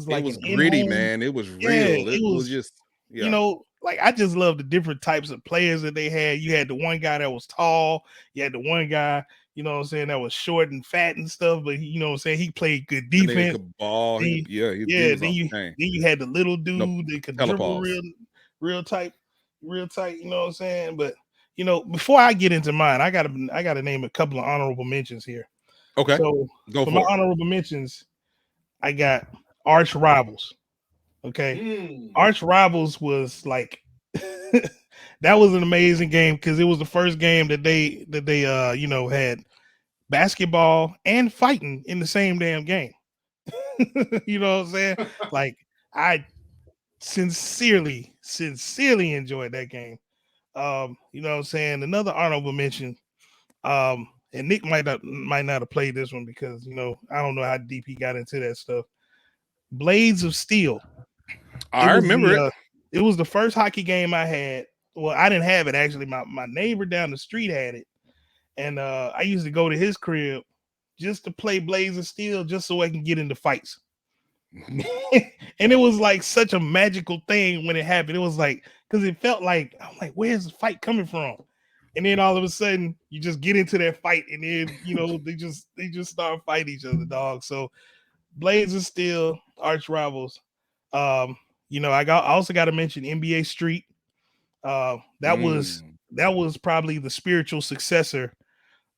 like, it was gritty, man. It was real. It was just, you know, like, I just love the different types of players that they had. You had the one guy that was tall. You had the one guy, you know what I'm saying, that was short and fat and stuff. But you know what I'm saying, he played good defense. Ball. Then you had the little dude that could dribble real tight. You know what I'm saying? But you know, before I get into mine, I gotta name a couple of honorable mentions here. Okay. So for my honorable mentions, I got Arch Rivals. Okay. Arch Rivals was like that was an amazing game because it was the first game that they you know, had basketball and fighting in the same damn game. You know what I'm saying? Like, I sincerely enjoyed that game. You know what I'm saying? Another honorable mention, and Nick might not have played this one because, you know, I don't know how deep he got into that stuff. Blades of Steel. I remember it. It was the first hockey game I had. Well, I didn't have it actually. My neighbor down the street had it, and I used to go to his crib just to play Blades of Steel, just so I can get into fights. And it was like such a magical thing when it happened. It was like, because it felt like, I'm like, where's the fight coming from? And then all of a sudden, you just get into that fight, and then, you know, they just start fighting each other, dog. So Blades of Steel, Arch Rivals. You know, I also got to mention NBA Street. That was probably the spiritual successor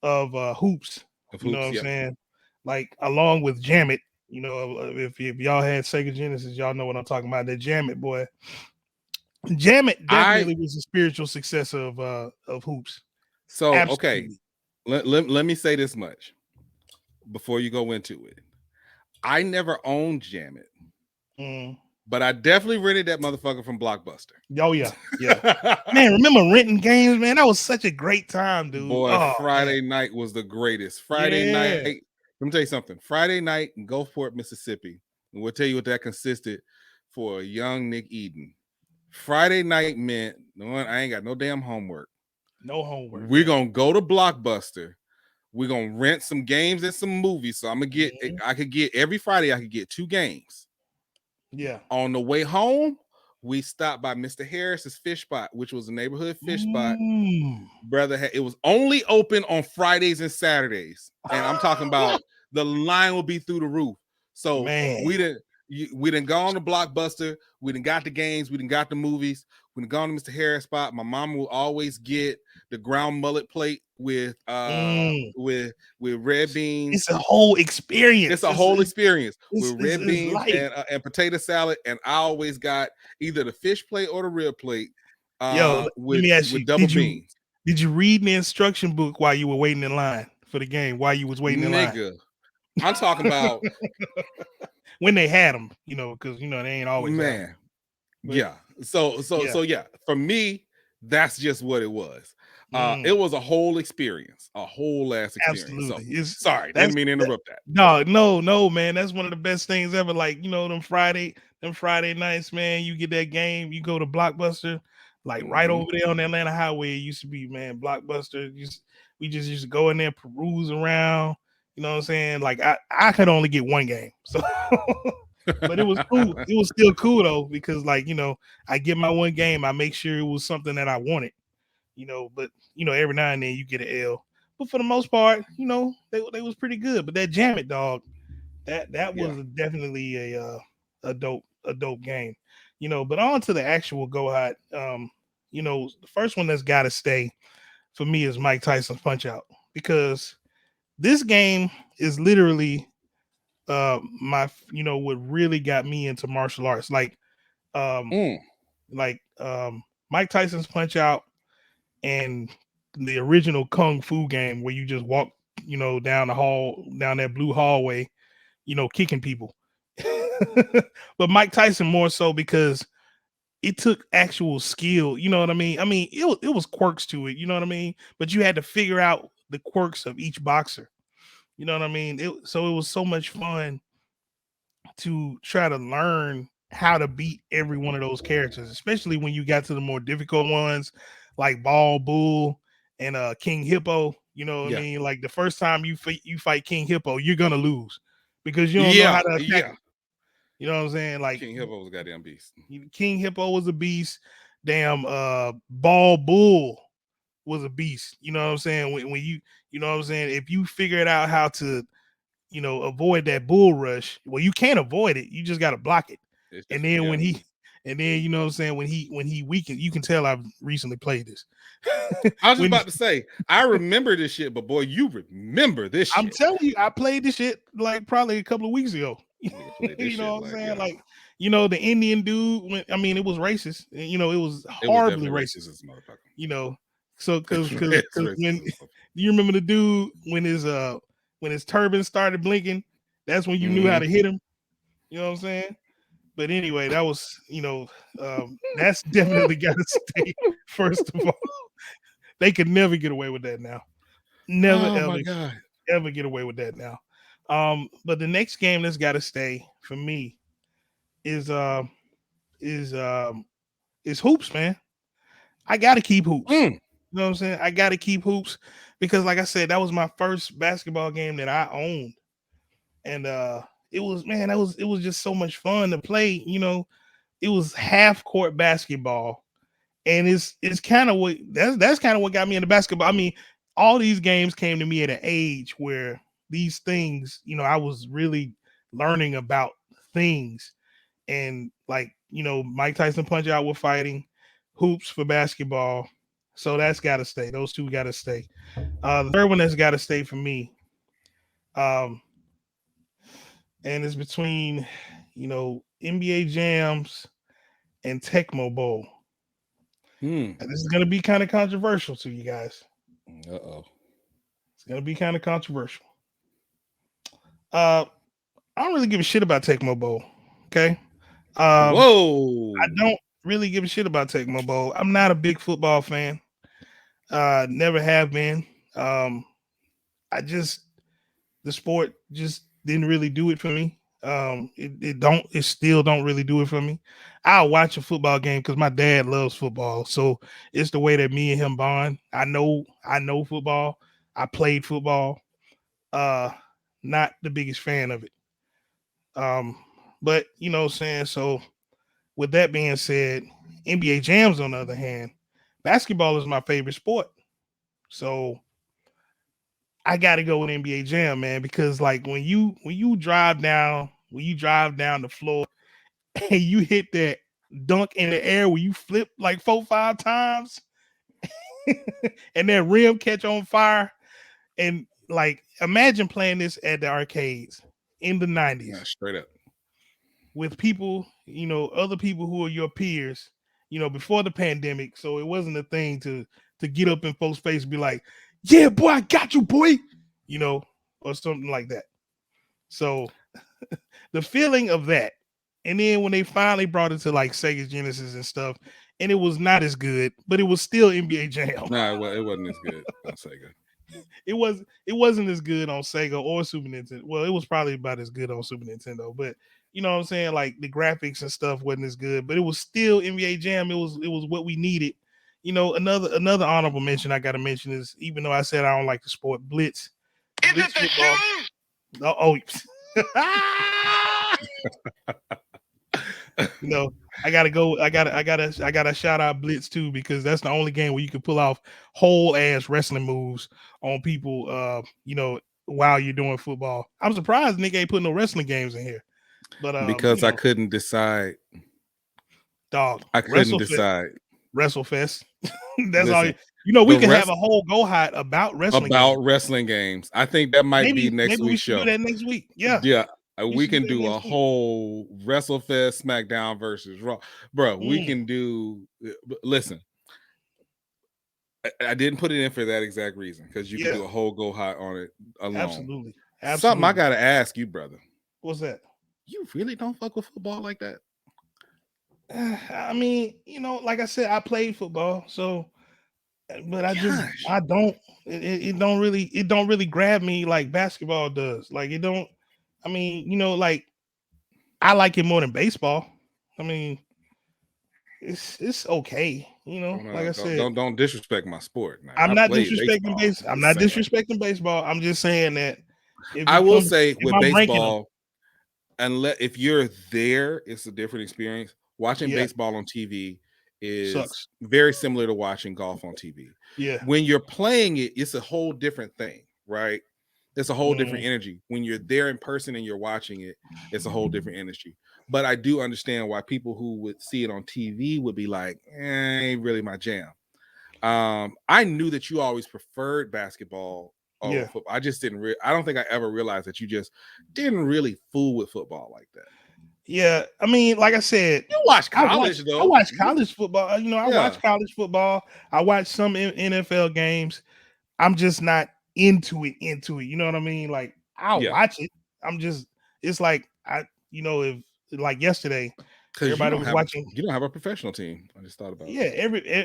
of Hoops. Of You know hoops, what I'm yep. saying? Like along with Jam It, you know, if y'all had Sega Genesis, y'all know what I'm talking about. That Jam It, boy. Jam It definitely was a spiritual success of hoops. So okay, Absolutely. let me say this much before you go into it. I never owned Jam It, but I definitely rented that motherfucker from Blockbuster. Oh yeah, yeah. Man, remember renting games, man? That was such a great time, dude. Boy, Oh, Friday man. night was the greatest. Friday night, let me tell you something. Friday night in Gulfport, Mississippi, and we'll tell you what that consisted for a young Nick Eden. Friday night meant, I ain't got no damn homework. No homework. We're gonna go to Blockbuster. We're gonna rent some games and some movies. So I'm gonna get I could get every Friday, I could get 2 games. Yeah. On the way home, we stopped by Mr. Harris's fish spot, which was a neighborhood fish spot. Brother, it was only open on Fridays and Saturdays. And I'm talking about the line will be through the roof. So we didn't go on the Blockbuster. We didn't got the games. We didn't got the movies. We didn't go on to Mr. Harris spot. My mom will always get the ground mullet plate with red beans. It's a whole experience. It's a whole experience with red beans life. and potato salad. And I always got either the fish plate or the rib plate. Yo, with, let me ask with you, double beans. Did you read the instruction book while you were waiting in line for the game? While you was waiting in line? I'm talking about when they had them, you know, because they ain't always man. Yeah. So yeah. For me, that's just what it was. It was a whole experience, a whole ass experience. Absolutely. So sorry, didn't mean to interrupt that. No, man. That's one of the best things ever. Like, them Friday nights, man. You get that game, you go to Blockbuster, like right over there on the Atlanta Highway. It used to be, man, Blockbuster. We just used to go in there, peruse around. You know what I'm saying? Like I could only get one game. So but it was cool. It was still cool though, because I get my one game, I make sure it was something that I wanted. But every now and then you get an L. But for the most part, they was pretty good. But that Jam It, dog, that was definitely a dope game. But on to the actual GoHot. The first one that's gotta stay for me is Mike Tyson's Punch Out, because this game is literally what really got me into martial arts. Like Mike Tyson's Punch Out and the original Kung Fu game where you just walk, down the hall, down that blue hallway, kicking people. But Mike Tyson more so because it took actual skill. You know what I mean? I mean, it was quirks to it. You know what I mean? But you had to figure out the quirks of each boxer. You know what I mean? So it was so much fun to try to learn how to beat every one of those characters, especially when you got to the more difficult ones like Ball Bull and King Hippo. You know what I mean? Like the first time you fight King Hippo, you're gonna lose because you don't know how to attack him. You know what I'm saying? Like King Hippo was a goddamn beast. King Hippo was a beast. Damn, Ball Bull was a beast. You know what I'm saying? When you know what I'm saying? If you figured out how to avoid that bull rush. Well, you can't avoid it. You just got to block it. And then when you know what I'm saying, when he weakened, you can tell I've recently played this. I was just about to say, I remember this shit, but boy, you remember this shit. I'm telling you, I played this shit like probably a couple of weeks ago. You know what I'm saying? Like, the Indian dude, it was racist. It was horribly racist. As motherfucker. So because when you remember the dude when his turban started blinking, that's when you knew how to hit him. You know what I'm saying? But anyway, that was, that's definitely got to stay. First of all, they could never get away with that now. Ever get away with that now. But the next game that's got to stay for me is hoops, man. I got to keep hoops. You know what I'm saying? I got to keep hoops because, like I said, that was my first basketball game that I owned, and it was just so much fun to play. It was half court basketball, and it's kind of what that's kind of what got me into basketball. I mean, all these games came to me at an age where these things, I was really learning about things, and like Mike Tyson Punch Out with fighting, hoops for basketball. So that's got to stay. Those two got to stay. The third one that's got to stay for me And it's between, NBA Jams and Tecmo Bowl. And this is going to be kind of controversial to you guys. It's going to be kind of controversial. I don't really give a shit about Tecmo Bowl. Okay. Whoa. I don't really give a shit about Tecmo Bowl. I'm not a big football fan. Never have been. The sport just didn't really do it for me. It still don't really do it for me. I'll watch a football game because my dad loves football. So it's the way that me and him bond. I know football. I played football. Not the biggest fan of it. But you know what I'm saying? So with that being said, NBA Jams, on the other hand, basketball is my favorite sport. So I gotta go with NBA Jam, man, because like when you drive down the floor and you hit that dunk in the air where you flip like 4-5 times and that rim catch on fire, and like imagine playing this at the arcades in the 90s. Yeah, straight up. With people, other people who are your peers, before the pandemic. So it wasn't a thing to get up in folks' face and be like, yeah, boy, I got you, boy, or something like that. So the feeling of that. And then when they finally brought it to like Sega Genesis and stuff, and it was not as good, but it was still NBA Jam. No, it wasn't as good on Sega. It wasn't as good on Sega or Super Nintendo. Well, it was probably about as good on Super Nintendo, but you know what I'm saying? Like the graphics and stuff wasn't as good, but it was still NBA Jam. It was what we needed. Another honorable mention I gotta mention is, even though I said I don't like the sport, Blitz. Blitz football. I gotta shout out Blitz too, because that's the only game where you can pull off whole ass wrestling moves on people while you're doing football. I'm surprised Nick ain't putting no wrestling games in here. But because I couldn't decide. Dog. I couldn't decide. WrestleFest. That's all we can have a whole GoHot about wrestling games. I think that might be next week's show. Do that next week. Yeah. We can do a whole WrestleFest SmackDown versus Raw. Bro, we can do. Listen, I didn't put it in for that exact reason, because you can do a whole GoHot on it alone. Absolutely. Something I gotta ask you, brother. What's that? You really don't fuck with football like that? I mean, like I said, I played football, so, but I don't. It don't really grab me like basketball does. Like it don't. I mean, like I like it more than baseball. I mean, it's okay. Like I said, don't disrespect my sport. Now. I'm not disrespecting baseball. I'm not disrespecting baseball. I'm just saying that. I will say with baseball, unless if you're there, it's a different experience. Watching baseball on TV is very similar to watching golf on TV. Yeah. When you're playing it, it's a whole different thing, right? It's a whole different energy. When you're there in person and you're watching it, it's a whole different energy. But I do understand why people who would see it on TV would be like, ain't really my jam. I knew that you always preferred basketball over football. I just didn't. I don't think I ever realized that you just didn't really fool with football like that. Yeah, I mean, like I said, you watch college though. I watch college football. I watch college football. I watch some NFL games. I'm just not into it. You know what I mean? Like I'll watch it. It's like if like yesterday, everybody was watching. You don't have a professional team. I just thought about it. Yeah,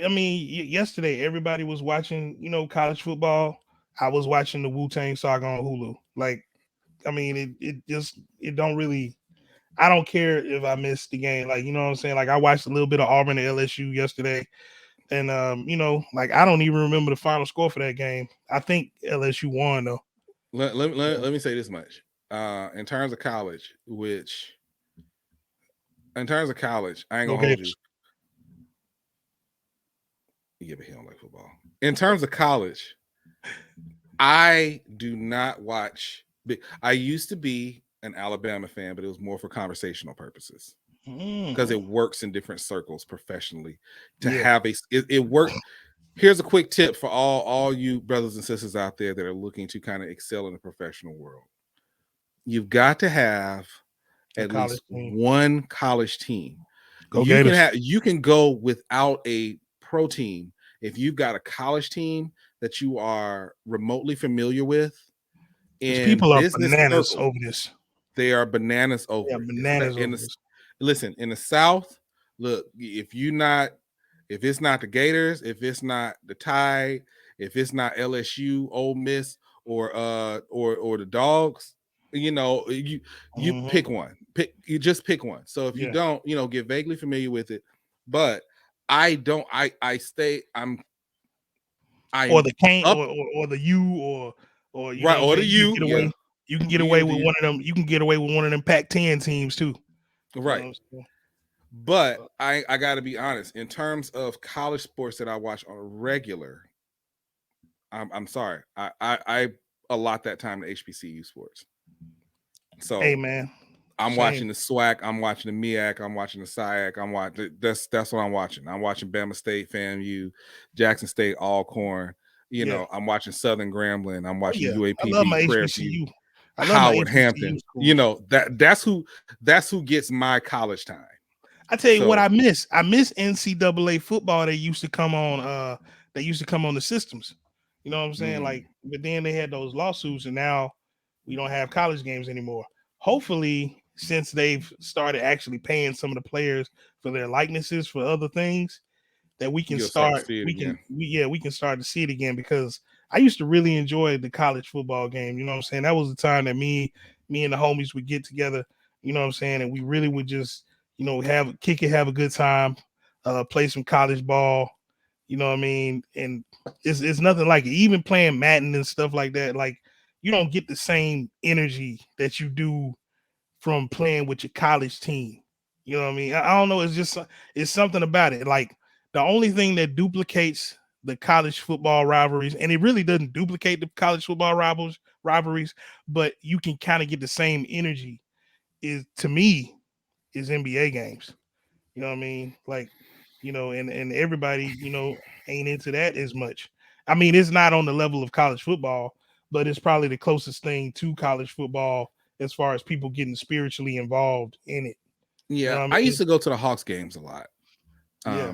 yesterday everybody was watching, college football. I was watching the Wu-Tang Saga on Hulu. Like, I mean, it don't really. I don't care if I missed the game. Like, you know what I'm saying? Like, I watched a little bit of Auburn and LSU yesterday. And, like, I don't even remember the final score for that game. I think LSU won, though. Let me say this much. In terms of college, I ain't going to hold you. Yeah, but he don't like football. In terms of college, I do not watch. I used to be an Alabama fan, but it was more for conversational purposes because it works in different circles professionally to have it work. Here's a quick tip for all you brothers and sisters out there that are looking to kind of excel in the professional world. you've got to have at least one college team. You can go without a pro team if you've got a college team that you are remotely familiar with. And people are bananas over this. They are bananas over it. Listen, in the South, look, if it's not the Gators, if it's not the Tide, if it's not LSU, Ole Miss, or the Dogs, you pick one. You just pick one. So if you don't, get vaguely familiar with it. But I don't. I stay. I'm or the Cane or the U or you right, know or the U. You can get away with one of them. You can get away with one of them Pac-10 teams too. Right. But I got to be honest. In terms of college sports that I watch on a regular, I'm sorry. I allot that time to HBCU sports. So hey man, I'm watching the SWAC. I'm watching the MEAC. I'm watching the SIAC. I'm watching that's what I'm watching. I'm watching Bama State, FAMU, Jackson State, Alcorn. I'm watching Southern Grambling. I'm watching UAPB, I love my Prairie HBCU. View, I love Howard, my Hampton. Schools. That's who gets my college time. I tell you what I miss. I miss NCAA football. They used to come on. They used to come on the systems. You know what I'm saying? Like, but then they had those lawsuits, and now we don't have college games anymore. Hopefully, since they've started actually paying some of the players for their likenesses for other things, that we can start. We can start to see it again, because I used to really enjoy the college football game. You know what I'm saying? That was the time that me and the homies would get together. You know what I'm saying? And we really would just, have a good time, play some college ball. You know what I mean? And it's nothing like it. Even playing Madden and stuff like that, like, you don't get the same energy that you do from playing with your college team. You know what I mean? I don't know. It's something about it. Like, the only thing that duplicates the college football rivalries, and it really doesn't duplicate the college football rivalries, but you can kind of get the same energy, is NBA games. You know what I mean? Like, and everybody, ain't into that as much. I mean, it's not on the level of college football, but it's probably the closest thing to college football as far as people getting spiritually involved in it. Yeah, I used to go to the Hawks games a lot.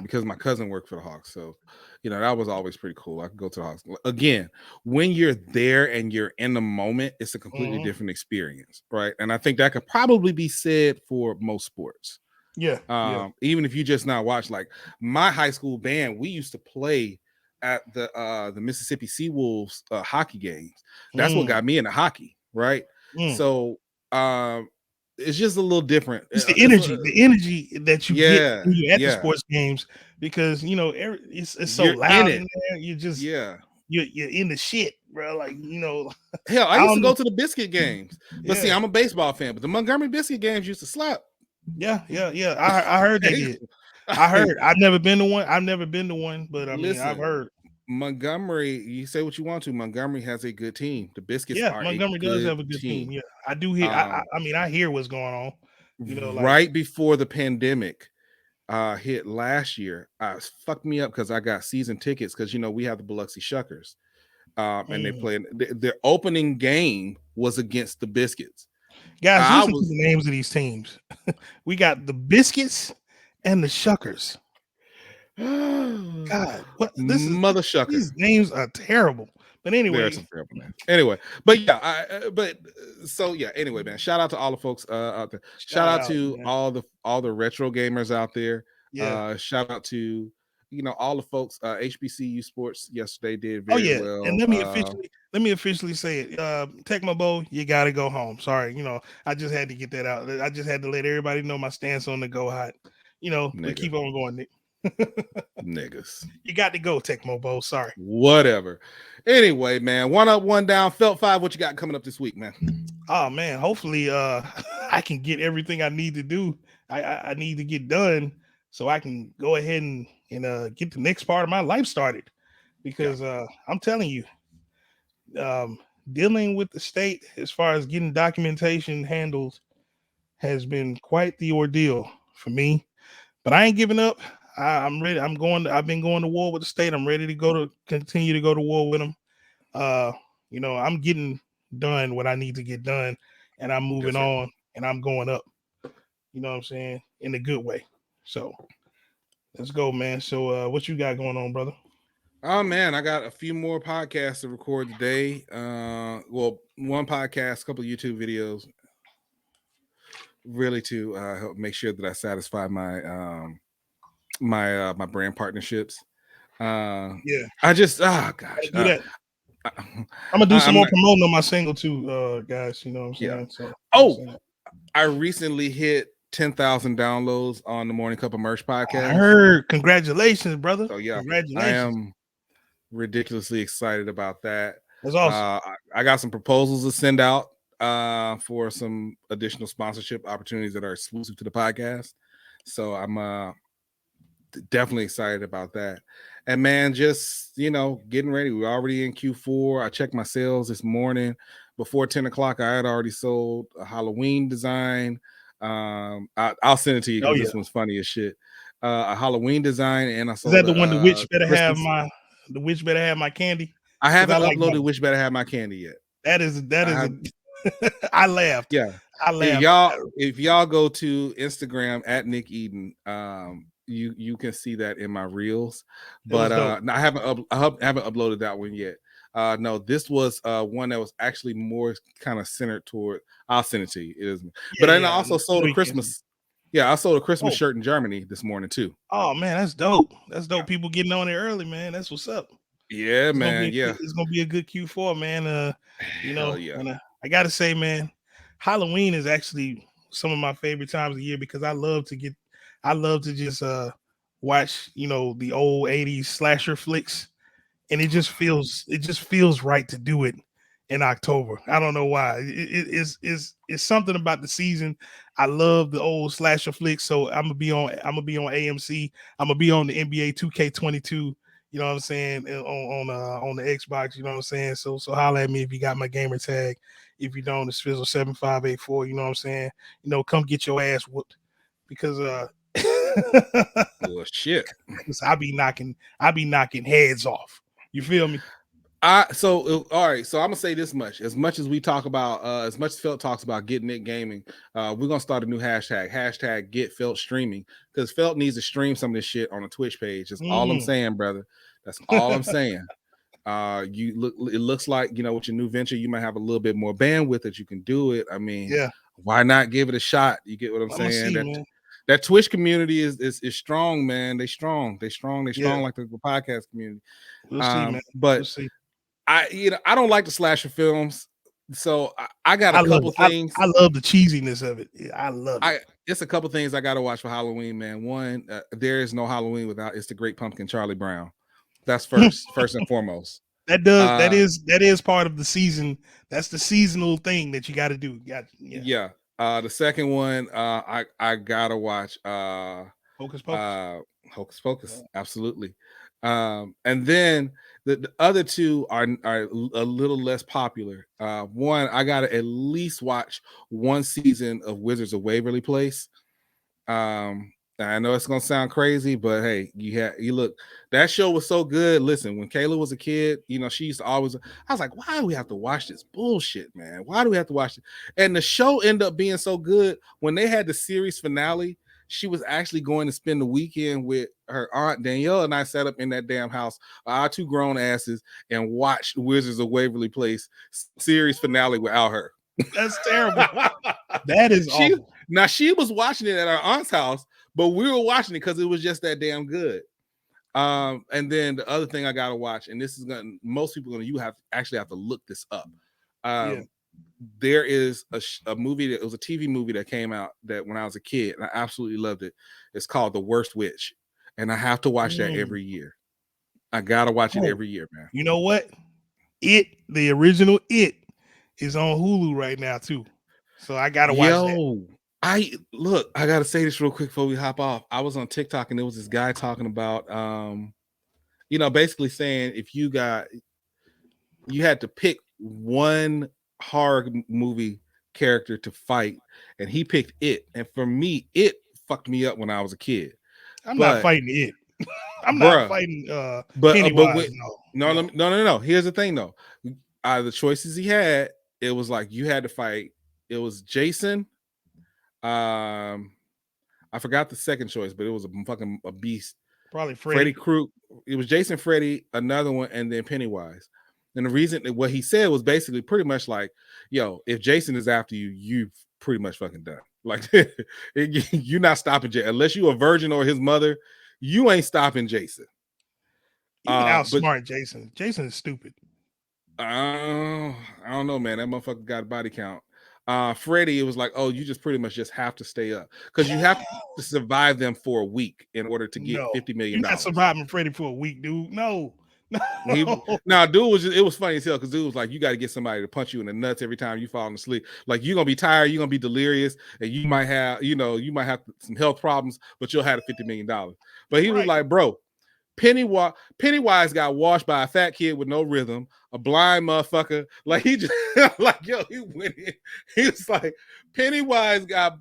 Because my cousin worked for the Hawks. So, that was always pretty cool. I could go to the Hawks. Again, when you're there and you're in the moment, it's a completely different experience, right? And I think that could probably be said for most sports. Even if you just not watch, like my high school band, we used to play at the Mississippi Seawolves hockey games. That's what got me into hockey, right? So it's just a little different. It's the energy that you get when you're at the sports games, because it's so loud in there. You just you're in the shit, bro. Like, hell, I used to go to the Biscuit games, but see, I'm a baseball fan, but the Montgomery Biscuit games used to slap. Yeah. I heard they did. I heard. I've never been to one, but I mean, I've heard. Montgomery, you say what you want to. Montgomery has a good team. The Biscuits are Montgomery does have a good team. Yeah, I do hear. I mean, I hear what's going on. Right before the pandemic hit last year, fucked me up because I got season tickets because we have the Biloxi Shuckers, and they played. Their opening game was against the Biscuits. Guys, listen to the names of these teams. We got the Biscuits and the Shuckers. God, what mother Shucker? These names are terrible. But anyway, some terrible names. Anyway, but anyway, man. Shout out to all the folks out there. Shout out to all the retro gamers out there. Shout out to all the folks. HBCU sports yesterday did very well. And let me officially say it. Tecmo Bowl, you got to go home. Sorry, I just had to get that out. I just had to let everybody know my stance on the GoHot. We keep on going, Nick. Niggas, you got to go, Tecmo Bowl. Sorry. Whatever. Anyway, man, 1 up, 1 down. Felt 5. What you got coming up this week, man? Oh man, hopefully I can get everything I need to do. I need to get done so I can go ahead and get the next part of my life started, because I'm telling you, dealing with the state as far as getting documentation handled has been quite the ordeal for me, but I ain't giving up. I'm ready. I've been going to war with the state. I'm ready to continue to go to war with them. I'm getting done what I need to get done, and I'm moving on, and I'm going up. You know what I'm saying? In a good way. So let's go, man. So what you got going on, brother? Oh man, I got a few more podcasts to record today. Well, one podcast, a couple of YouTube videos, really to help make sure that I satisfy my my brand partnerships. Yeah, I just gosh, do that. I'm gonna do some more not, promoting on my single too, guys. You know what I'm saying? Yeah. So I recently hit 10,000 downloads on the Morning Cup of Merch podcast. I heard. Congratulations, brother. So yeah, congratulations. I am ridiculously excited about that. That's awesome. I got some proposals to send out for some additional sponsorship opportunities that are exclusive to the podcast. So I'm definitely excited about that. And man, just getting ready. We're already in Q4. I checked my sales this morning. Before 10 o'clock, I had already sold a Halloween design. I'll send it to you because this one's funny as shit. A Halloween design, and I sold. Is that the one? The witch better Christmas. the witch better have my candy. I haven't uploaded Witch Better Have My Candy yet. That is I laughed. Yeah, I laughed. If y'all go to Instagram at Nick Eden, you can see that in my reels. But I haven't uploaded that one yet. No, this was one that was actually more kind of centered toward. I'll send it to you. It is, but I also sold a Christmas. Yeah, I sold a Christmas shirt in Germany this morning too. Oh man, that's dope. That's dope. People getting on it early, man. That's what's up. Yeah, man. It's gonna be a good Q4, man. And I gotta say, man, Halloween is actually some of my favorite times of the year because I love to just watch, the old 80s slasher flicks, and it just feels right to do it in October. I don't know why. It's something about the season. I love the old slasher flicks, so I'm gonna be on AMC. I'm gonna be on the NBA 2K22. You know what I'm saying, on the Xbox. You know what I'm saying. So holler at me if you got my gamer tag. If you don't, it's Fizzle7584. You know what I'm saying. Come get your ass whooped because well, shit. I be knocking heads off. You feel me? All right. So I'm gonna say this much. As much as we talk about, as much as Felt talks about getting it gaming, we're gonna start a new hashtag Get Felt Streaming, because Felt needs to stream some of this shit on a Twitch page. That's all I'm saying, brother. That's all I'm saying. It looks like, with your new venture, you might have a little bit more bandwidth that you can do it. I mean, why not give it a shot? You get what I'm saying? That Twitch community is strong, man. They strong like the podcast community. We'll see, man. But we'll see. I don't like the slasher films, so I got a couple things. I love the cheesiness of it. I love it. It's a couple things I got to watch for Halloween, man. One, there is no Halloween without It's the Great Pumpkin, Charlie Brown. That's first and foremost. That is part of the season. That's the seasonal thing that you got to do. Yeah. The second one, I gotta watch Hocus Pocus. Hocus Pocus, absolutely. And then the other two are a little less popular. One, I gotta at least watch one season of Wizards of Waverly Place. I know it's gonna sound crazy, but hey, you look, that show was so good. Listen, when Kayla was a kid, she used to always, I was like, why do we have to watch this bullshit, man? Why do we have to watch it? And the show ended up being so good. When they had the series finale, she was actually going to spend the weekend with her aunt Danielle, and I sat up in that damn house, our two grown asses, and watched Wizards of Waverly Place series finale without her. That's terrible. That is awful. Now she was watching it at our aunt's house, but we were watching it because it was just that damn good. And then the other thing I gotta watch, and this is most people actually have to look this up. There is a movie it was a TV movie that came out that when I was a kid, and I absolutely loved it. It's called The Worst Witch, and I have to watch that every year. I gotta watch it every year, man. You know what? The original It is on Hulu right now too, so I gotta watch that. I gotta say this real quick before we hop off. I was on TikTok and there was this guy talking about, basically saying if you had to pick one horror movie character to fight, and he picked It. And for me, It fucked me up when I was a kid. I'm not fighting It. I'm not fighting Pennywise. No. Here's the thing though. The choices he had, it was like you had to fight It was Jason. I forgot the second choice, but it was a beast. Probably Freddy Krueger. It was Jason, Freddy, another one, and then Pennywise. And the reason what he said was basically pretty much like, yo, if Jason is after you, you pretty much fucking done. Like you're not stopping Jason unless you a virgin or his mother. You ain't stopping Jason. You can outsmart Jason. Jason is stupid. I don't know, man. That motherfucker got a body count. Freddy, it was like, oh, you just pretty much just have to stay up because you have to survive them for a week in order to get $50 million. You're not surviving Freddy for a week, dude. No. Dude was it was funny as hell because dude was like, you got to get somebody to punch you in the nuts every time you fall asleep. Like you're gonna be tired, you're gonna be delirious, and you might have some health problems, but you'll have $50 million. But he was like, bro, Pennywise got washed by a fat kid with no rhythm, a blind motherfucker. Like he just like he went in. He was like, Pennywise got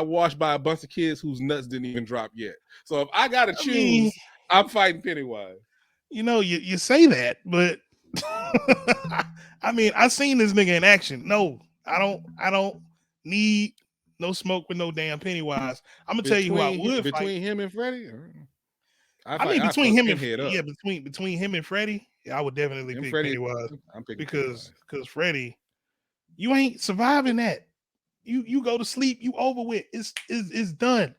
washed by a bunch of kids whose nuts didn't even drop yet. So if I gotta choose, I'm fighting Pennywise. You say that, but I mean, I seen this nigga in action. No, I don't need no smoke with no damn Pennywise. I'm gonna tell you who I would fight. Between him and Freddy. Between him and Freddy, I would definitely pick Pennywise. I'm picking because Freddy, you ain't surviving that. You go to sleep, you over with. It's done.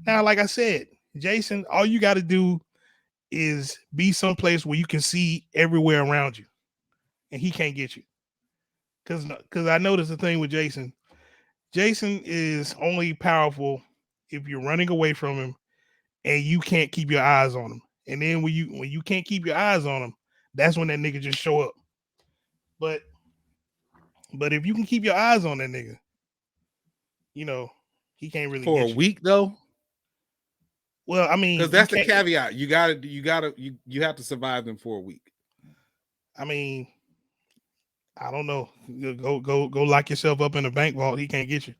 Now, like I said, Jason, all you got to do is be someplace where you can see everywhere around you, and he can't get you. Because I noticed the thing with Jason. Jason is only powerful if you're running away from him and you can't keep your eyes on him. And then when you can't keep your eyes on him, that's when that nigga just show up. But if you can keep your eyes on that nigga, he can't really for get a week though. Well, I mean, because that's the caveat. You have to survive them for a week. I mean, I don't know. Go lock yourself up in a bank vault. He can't get you.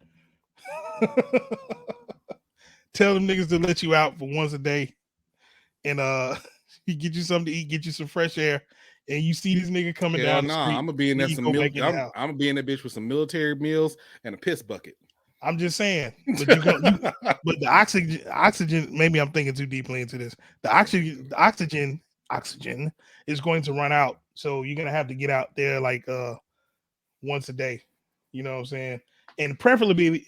Tell them niggas to let you out for once a day, and he get you something to eat, get you some fresh air, and you see this nigga coming down the street. I'm gonna be in there I'm gonna be in that bitch with some military meals and a piss bucket. I'm just saying, but but the oxygen. Maybe I'm thinking too deeply into this. The oxygen is going to run out, so you're gonna have to get out there like once a day. You know what I'm saying? And preferably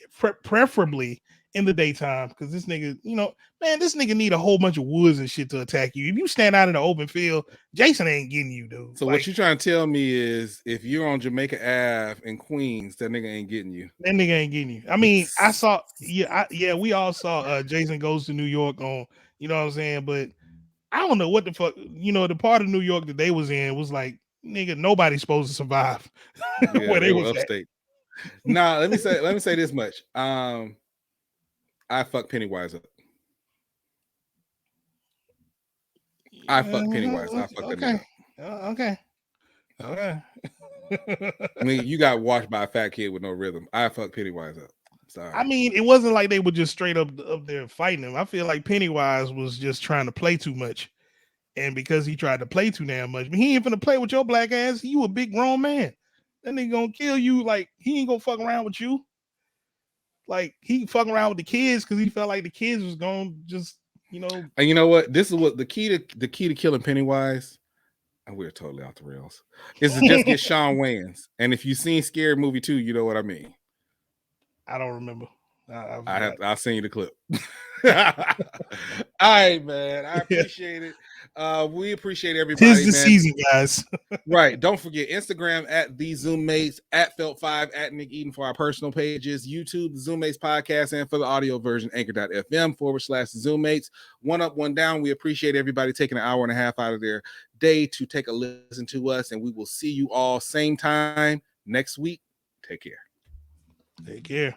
in the daytime, because this nigga, this nigga need a whole bunch of woods and shit to attack you. If you stand out in the open field, Jason ain't getting you, dude. So what you trying to tell me is if you're on Jamaica Ave in Queens, that nigga ain't getting you. That nigga ain't getting you. I mean, I saw, we all saw Jason Goes to New York on, you know what I'm saying? But I don't know what the fuck, the part of New York that they was in was like, nigga, nobody's supposed to survive where they was upstate. Nah, let me say this much. I fuck Pennywise up. I fuck Pennywise. I fuck that nigga. Okay. I mean, you got washed by a fat kid with no rhythm. I fuck Pennywise up. Sorry. I mean, it wasn't like they were just straight up there fighting him. I feel like Pennywise was just trying to play too much. And because he tried to play too damn much, but he ain't finna play with your black ass. You a big grown man. That nigga gonna kill you. Like, he ain't gonna fuck around with you. Like, he fucking around with the kids because he felt like the kids was gonna just, And you know what? This is what the key to killing Pennywise. And we're totally off the rails. Is to just get Shawn Wayans. And if you've seen Scary Movie 2, you know what I mean. I don't remember. I'll send you the clip. All right, man. I appreciate it. We appreciate everybody. Tis the season, guys. Right. Don't forget Instagram at the Zoommates, at Felt5, at Nick Eden for our personal pages, YouTube, the Zoommates podcast, and for the audio version, anchor.fm/Zoommates. One up, one down. We appreciate everybody taking an hour and a half out of their day to take a listen to us, and we will see you all same time next week. Take care. Take care.